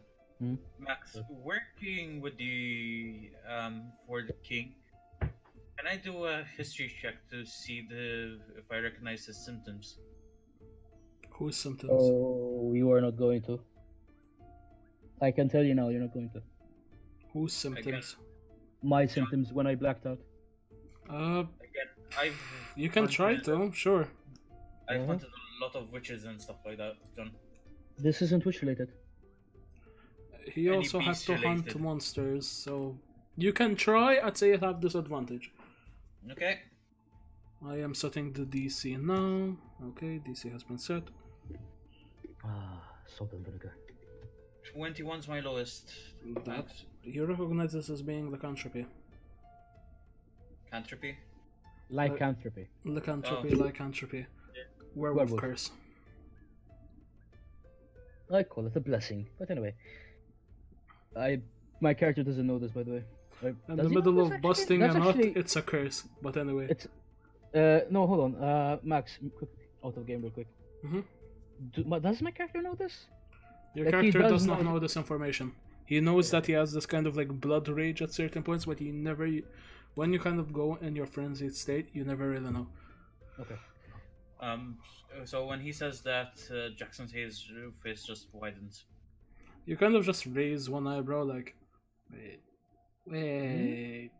Max, working with the for the king, can I do a history check to see if I recognize his symptoms? Whose symptoms? Oh, you are not going to. I can tell you now, you're not going to. Whose symptoms? My symptoms when I blacked out. Again, I've You can try to, sure. I've hunted a lot of witches and stuff like that, John. This isn't witch related. He Any also has beast to hunt related. monsters, so you can try. I'd say you have disadvantage. Okay. I am setting the DC now. Okay, DC has been set. Salt and vinegar. 21's my lowest. That Max. you recognize this as being lycanthropy. Cantripy. Lycanthropy. Lycanthropy, Oh. lycanthropy. Werewolf Werewolf. curse. I call it a blessing. But anyway. My character doesn't know this, by the way. In Does the he know middle this, of actually? busting That's a nut, actually- it's a curse. But anyway. It's no, hold on. Max, quick, out of game real quick. Does my character know this? Your Like, he character does does not know- know this information. He knows that he has this kind of like blood rage at certain points, but he never. When you kind of go in your frenzied state, you never really know. Okay. So when he says that, Jackson's face just widens. You kind of just raise one eyebrow, like, wait.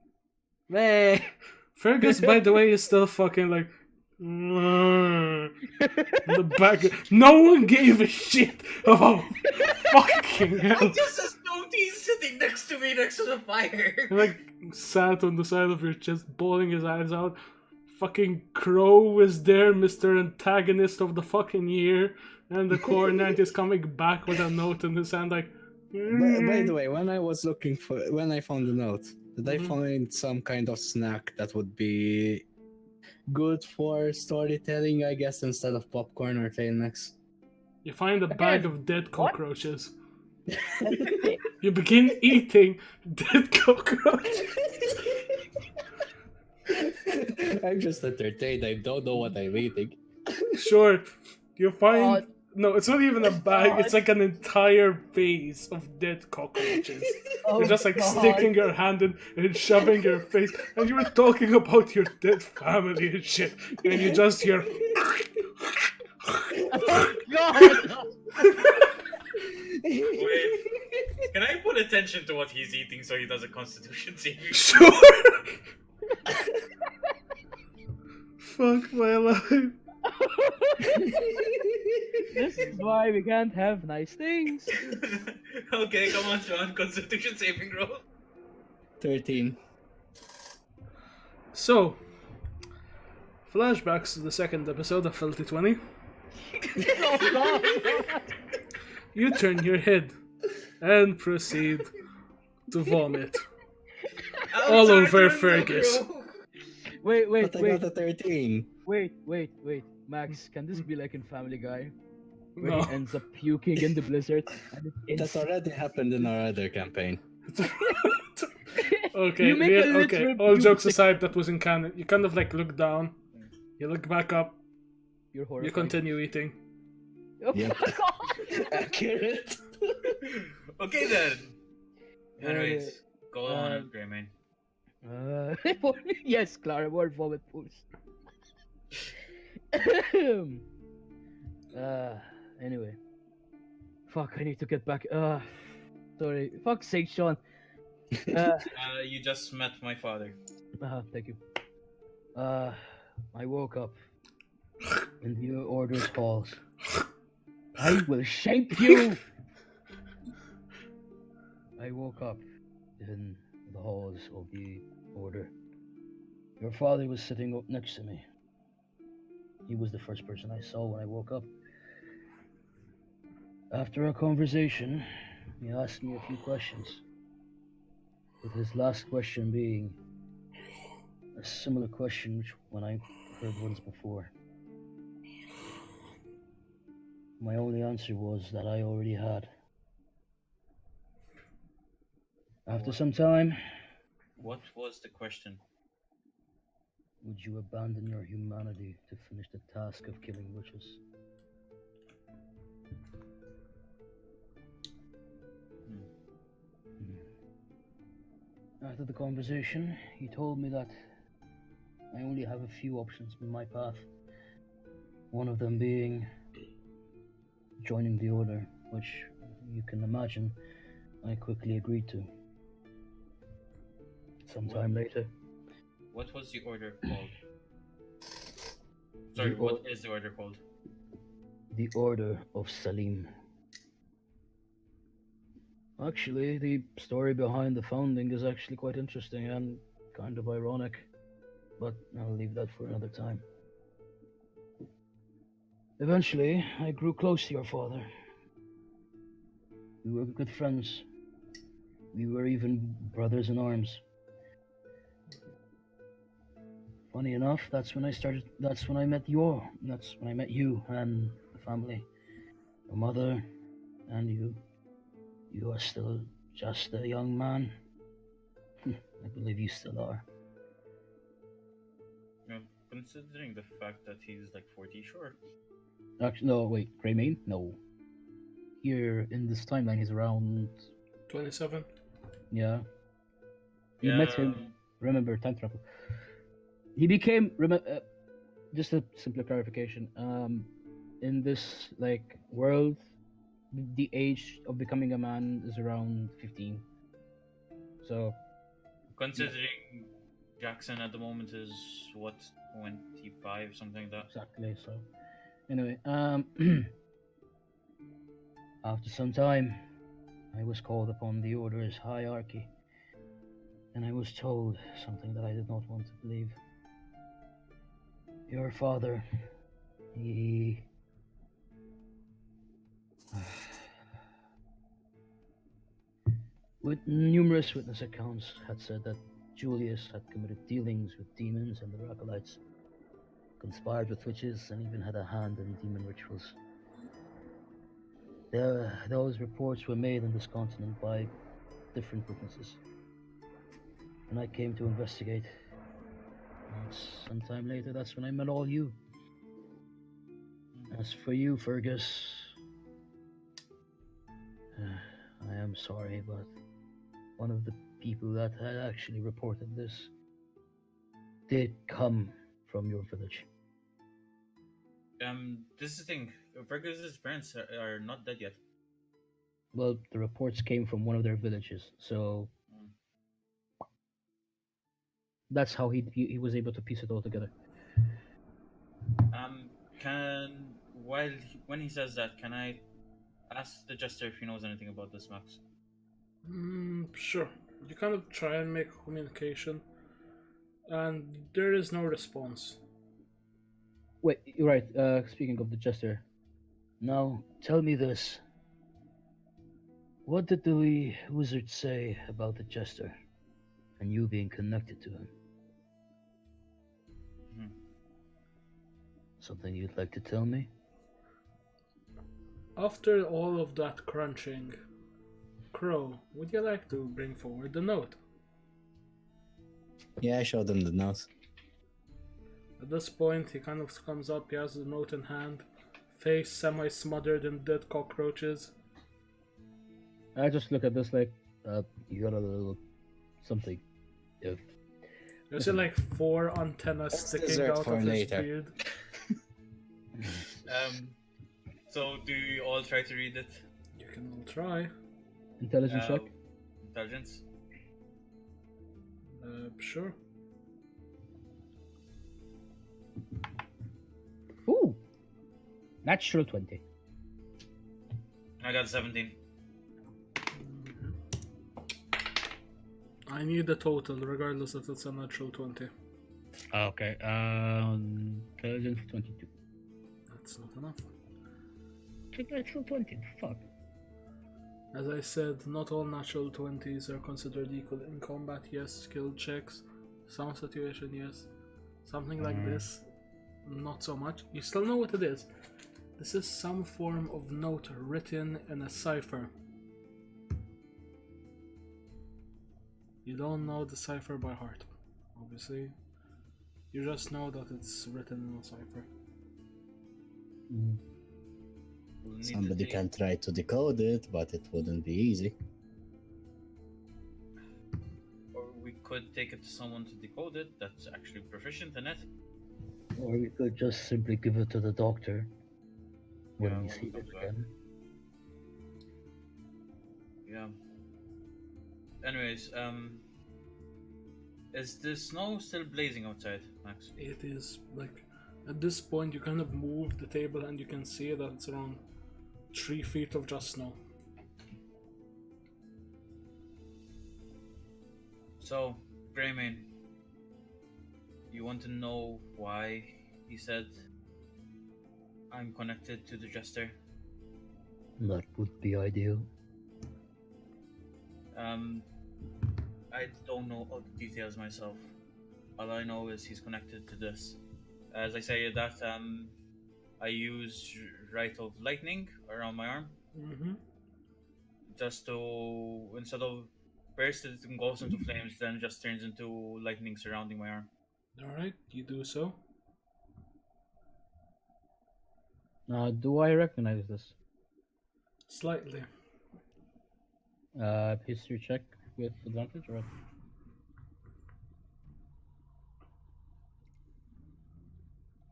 Fergus, by the way, is still fucking like. In the back. No one gave a shit about fucking hell. just assumed he's sitting next to me, next to the fire. He, like, sat on the side of your chest, bawling his eyes out. Fucking Crow is there, Mr. Antagonist of the fucking year. And the core knight is coming back with a note in his hand, like. By the way, when I found the note, Did I find some kind of snack that would be good for storytelling, I guess, instead of popcorn or tail mix? You find a bag of dead what? cockroaches. You begin eating dead cockroaches. I'm just entertained. I don't know what I'm eating. Sure, you find... God. No, it's not even a bag. God. It's like an entire vase of dead cockroaches. Oh, You're just like God. sticking your hand in and shoving your face, and you were talking about your dead family and shit, and you just hear... Oh, God. Wait, can I put attention to what he's eating so he does a constitution saving? Sure! Fuck my life. This is why we can't have nice things. Okay, come on, Sean. Constitution saving roll. 13. So, flashbacks to the second episode of Filthy 20. Oh, God. You turn your head and proceed to vomit all over Fergus. Wait, But I got a 13. Wait. Max, can this be like in Family Guy? Where No. he ends up puking in the blizzard? And That already happened in our other campaign. Okay, You make a literal okay. All jokes puke. aside, that was in canon. You kind of like look down, you look back up, You're horrified. you continue eating. Oh, Yep. God. Accurate. Okay then. Anyways, go on, Greymane. Yes, Clara, more vomit pools. Anyway. Fuck, I need to get back. Sorry. Fuck's sake, Sean. You just met my father. Thank you. I woke up in the Order's halls. I will shape you! I woke up in the halls of the Order. Your father was sitting up next to me. He was the first person I saw when I woke up. After our conversation, he asked me a few questions, with his last question being a similar question which when I heard once before. My only answer was that I already had. After some time, What was the question? would you abandon your humanity to finish the task of killing witches? After the conversation, he told me that I only have a few options in my path. One of them being joining the Order, which you can imagine I quickly agreed to. Sometime later. What was the order called? Sorry, what is the order called? The Order of Salim. Actually, the story behind the founding is actually quite interesting and kind of ironic, but I'll leave that for another time. Eventually, I grew close to your father. We were good friends. We were even brothers in arms. Funny enough, that's when I met you and the family. Your mother and you. You are still just a young man. I believe you still are. Considering the fact that he's like 40, sure. Actually, no, wait, Greymane? No. Here in this timeline, he's around 27. Yeah. You met him. Remember, time travel. He became. Just a simpler clarification. In this like world, the age of becoming a man is around 15. So. Considering Jackson at the moment is what, 25, something like that. Exactly. So. Anyway, after some time, I was called upon the Order's hierarchy, and I was told something that I did not want to believe. Your father, he... With numerous witness accounts had said that Julius had committed dealings with demons and their acolytes, conspired with witches, and even had a hand in demon rituals. Those reports were made on this continent by different witnesses. And I came to investigate. And sometime later, that's when I met all you. As for you, Fergus, I am sorry, but one of the people that had actually reported this did come from your village. This is the thing. Fergus's parents are not dead yet. Well, the reports came from one of their villages, so that's how he was able to piece it all together. When he says that, can I ask the jester if he knows anything about this, Max? Sure. You kind of try and make communication, and there is no response. Wait, you're right. Speaking of the jester, now tell me this: what did the wizard say about the jester and you being connected to him? Something you'd like to tell me? After all of that crunching, Crow, would you like to bring forward the note? Yeah, I showed them the note. At this point, he kind of comes up, he has the note in hand, face semi-smothered in dead cockroaches. I just look at this like, you got a little something. If You see like 4 antennas That's sticking dessert out for of his later. beard. So do you all try to read it? You can all try. intelligence check. Intelligence. Sure. Ooh, natural 20. I got 17. I need the total, regardless if it's a natural 20. Okay. Intelligence 22. That's not enough. Natural 20. Fuck. As I said, not all natural 20s are considered equal in combat. Yes, skill checks, some situation, yes. Something like this, not so much. You still know what it is. This is some form of note written in a cipher. You don't know the cipher by heart, obviously. You just know that it's written in a cipher. We'll need to Somebody take- can try to decode it, but it wouldn't be easy. Or we could take it to someone to decode it that's actually proficient in it. Or we could just simply give it to the doctor when Yeah, we when see he it comes back. again. Yeah. Anyways, is the snow still blazing outside, Max? It is like, at this point, you kind of move the table and you can see that it's around 3 feet of just snow. So, Greymane, you want to know why he said I'm connected to the jester? That would be ideal. I don't know all the details myself. All I know is he's connected to this. As I say that, I use Rite of Lightning around my arm, just to, instead of burst it and goes into flames, then it just turns into lightning surrounding my arm. Alright, you do so. Do I recognize this? Slightly. History check with advantage, or what?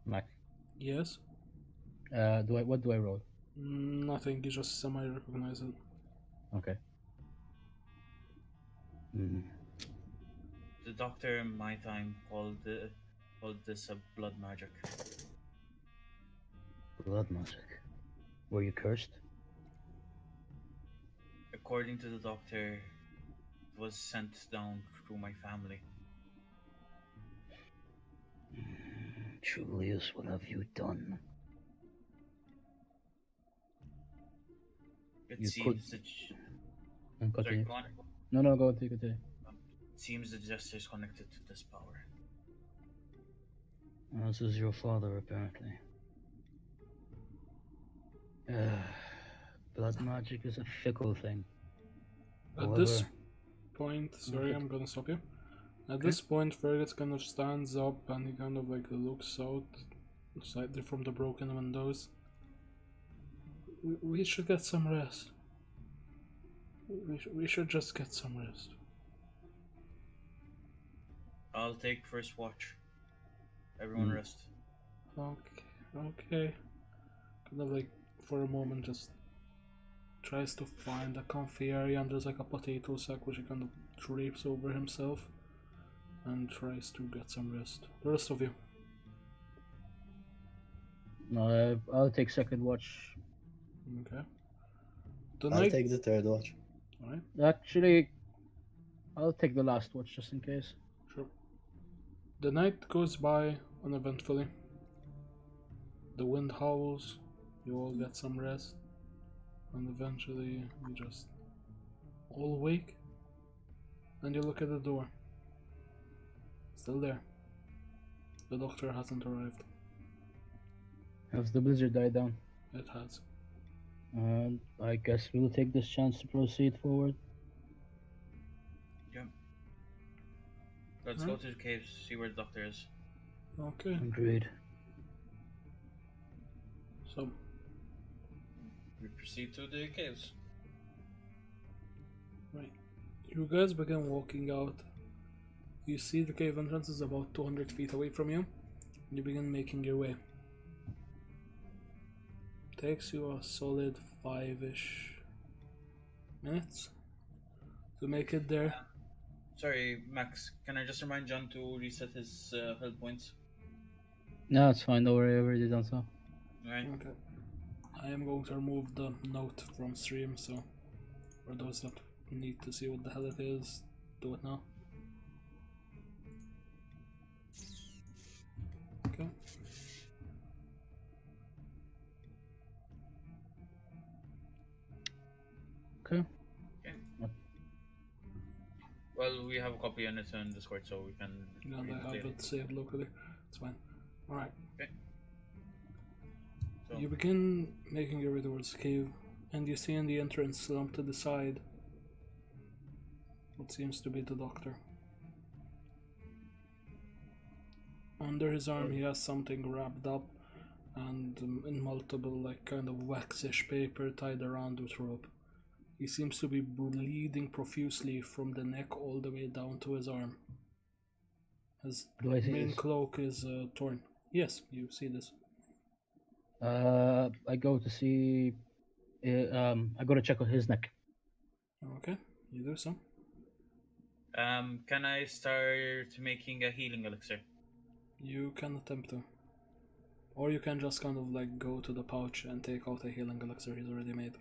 Max. Yes? What do I roll? Nothing, you just semi-recognize it. Okay. The doctor in my time called this a blood magic. Blood magic. Were you cursed? According to the doctor, it was sent down through my family. Julius, what have you done? It You seems could- that. Sorry, Continue. go on. No, go take it. Seems the jester is connected to this power. This is your father, apparently. Blood magic is a fickle thing. At this However, point, sorry, Okay. I'm gonna stop you. At Okay. this point, Fergus kind of stands up and he kind of like looks out slightly from the broken windows. We should get some rest. We should just get some rest. I'll take first watch. Everyone rest. Okay. Kind of like for a moment just tries to find a comfy area and there's like a potato sack which he kind of drapes over himself and tries to get some rest. The rest of you. no, I'll take second watch. Okay. The I'll night. take the third watch. Alright, Actually, I'll take the last watch just in case. sure. The night goes by uneventfully. The wind howls, you all get some rest, and eventually you just all wake and you look at the door. Still there. The doctor hasn't arrived. Has the blizzard died down? It has. And I guess we'll take this chance to proceed forward. Yeah. Let's go to the caves, see where the doctor is. Okay, Agreed. so We proceed to the caves. right. You guys begin walking out. You see the cave entrance is about 200 feet away from you. You begin making your way. Takes you a solid 5-ish minutes to make it there. Sorry, Max. Can I just remind John to reset his health points? No, it's fine. Don't worry. I already done so. Alright. Okay. I am going to remove the note from stream, so for those that need to see what the hell it is, do it now. Okay. Okay. Well, we have a copy on it in Discord, so we can. And read I have later. it saved locally. It's fine. Alright. So, You begin making your way towards the cave, and you see in the entrance, slumped to the side, what seems to be the doctor. Under his arm, he has something wrapped up, and in multiple, like, kind of waxish paper tied around with rope. He seems to be bleeding profusely from the neck all the way down to his arm. His Do I see main this? cloak is torn. Yes, you see this. I go to see. I go to check on his neck. Okay, you do so. can I start making a healing elixir? You can attempt to. Or you can just kind of like go to the pouch and take out a healing elixir he's already made.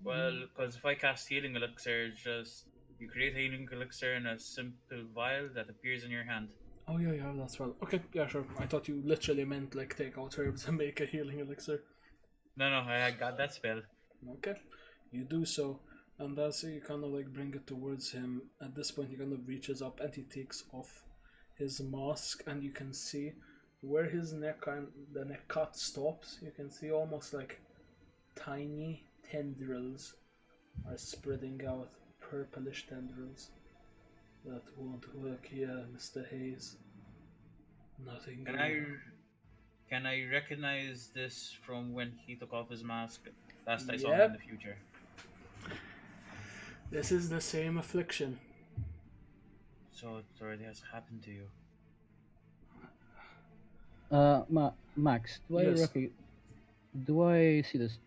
Well, because if I cast healing elixir, just you create a healing elixir in a simple vial that appears in your hand. Oh yeah, that's well. Okay, yeah, sure. I thought you literally meant like take out herbs and make a healing elixir. No, I got that spell. Okay, you do so, and as you kind of like bring it towards him, at this point he kind of reaches up and he takes off his mask, and you can see where his the neck cut stops. You can see almost like tiny tendrils are spreading out, purplish tendrils that won't work here, Mr. Hayes. Nothing. Can I recognize this from when he took off his mask? Last I saw him Yep. in the future. This is the same affliction. So it already has happened to you. Max, do I Yes. Do I see this?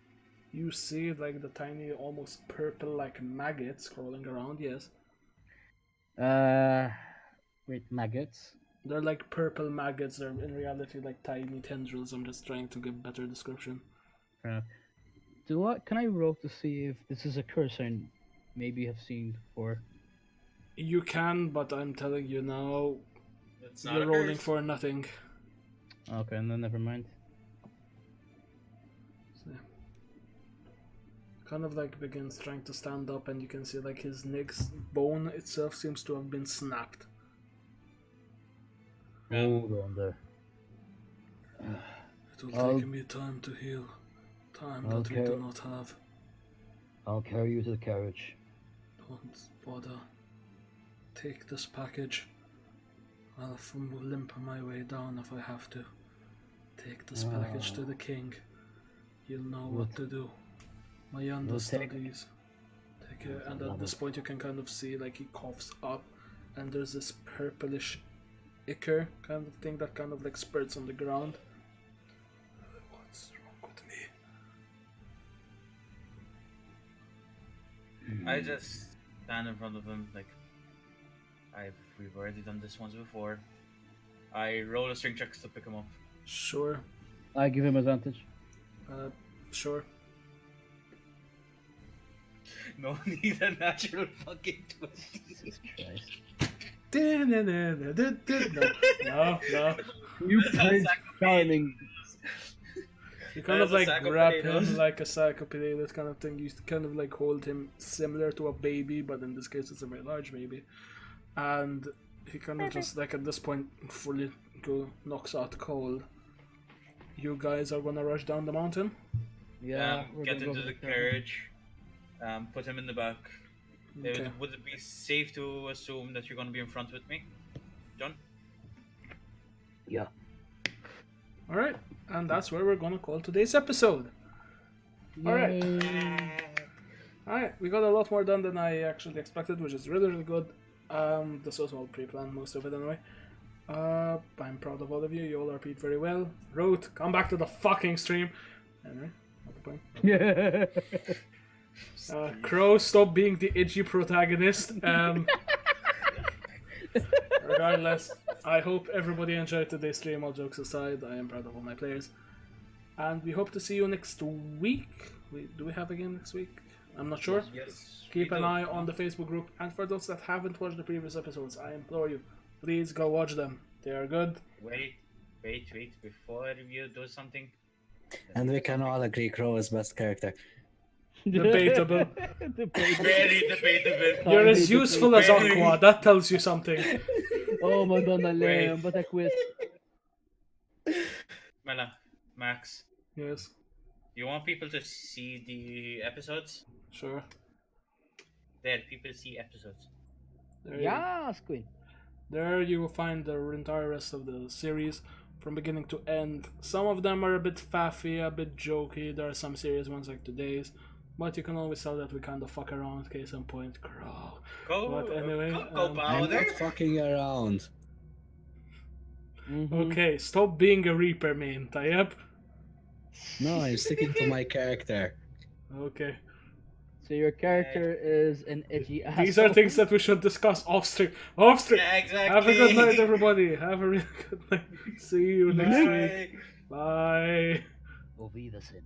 You see like the tiny, almost purple like maggots crawling around, yes. Wait, maggots. They're like purple maggots, they're in reality like tiny tendrils. I'm just trying to give better description. Can I roll to see if this is a curse I maybe have seen before? You can, but I'm telling you now, It's not you're a rolling curse. for nothing. Okay, and then never mind. So, kind of like begins trying to stand up, and you can see like his neck's bone itself seems to have been snapped. Hold on there. It will I'll- take me time to heal. Time that we Okay. do not have. I'll carry you to the carriage. Don't bother. Take this package. I'll limp my way down if I have to. Take this package to the king. He'll know what to do. My understudies. Take it, and at this point you can kind of see like he coughs up, and there's this purplish ichor kind of thing that kind of like spurts on the ground. What's wrong with me? I just stand in front of him like we've already done this once before. I roll a string checks to pick him up. Sure. I give him advantage. Sure. No need a natural fucking 20. Jesus Christ. No. You That's prince like charming. You kind of That's like a grab psychopotato. him like a psychopotato kind of thing. You kind of like hold him similar to a baby, but in this case it's a very large baby. And he kind of just like at this point fully knocks out cold. You guys are gonna rush down the mountain? Yeah. we're Get gonna go into to the carriage. Put him in the back. Okay. Would it be safe to assume that you're going to be in front with me, John? Yeah. Alright, and that's where we're gonna call today's episode. Alright. Alright, we got a lot more done than I actually expected, which is really, really good. This was all pre-planned, most of it anyway. I'm proud of all of you. You all repeat very well. Rote, come back to the fucking stream. Anyway, not the point. Yeah. Crow, stop being the edgy protagonist. Regardless, I hope everybody enjoyed today's stream. All jokes aside, I am proud of all my players. And we hope to see you next week. Do we have a game next week? I'm not sure. Yes. Keep we an do. eye on the Facebook group. And for those that haven't watched the previous episodes, I implore you, please go watch them. They are good. Wait. Before you do something. And we can all agree Crow is best character. Debatable. Debatable. Very debatable. You're as useful as Very- Aqua. That tells you something. Oh, Madonna Wait. Lamb, but I quit. Mela, Max, Yes, you want people to see the episodes? sure. There, people see episodes. There Yes, Queen. There you will find the entire rest of the series from beginning to end. Some of them are a bit faffy, a bit jokey. There are some serious ones like today's. But you can always tell that we kind of fuck around, case in point, Crow. Go, But anyway, go I'm I'm powder. not fucking around. Mhm. Okay, stop being a Reaper main, Tayyip. No, I'm sticking to my character. Okay. So your character is an edgy asshole. These are things that we should discuss off stream. Off stream! Yeah, exactly. Have a good night, everybody. Have a really good night. See you next week. Bye. Bye. Auf Wiedersehen.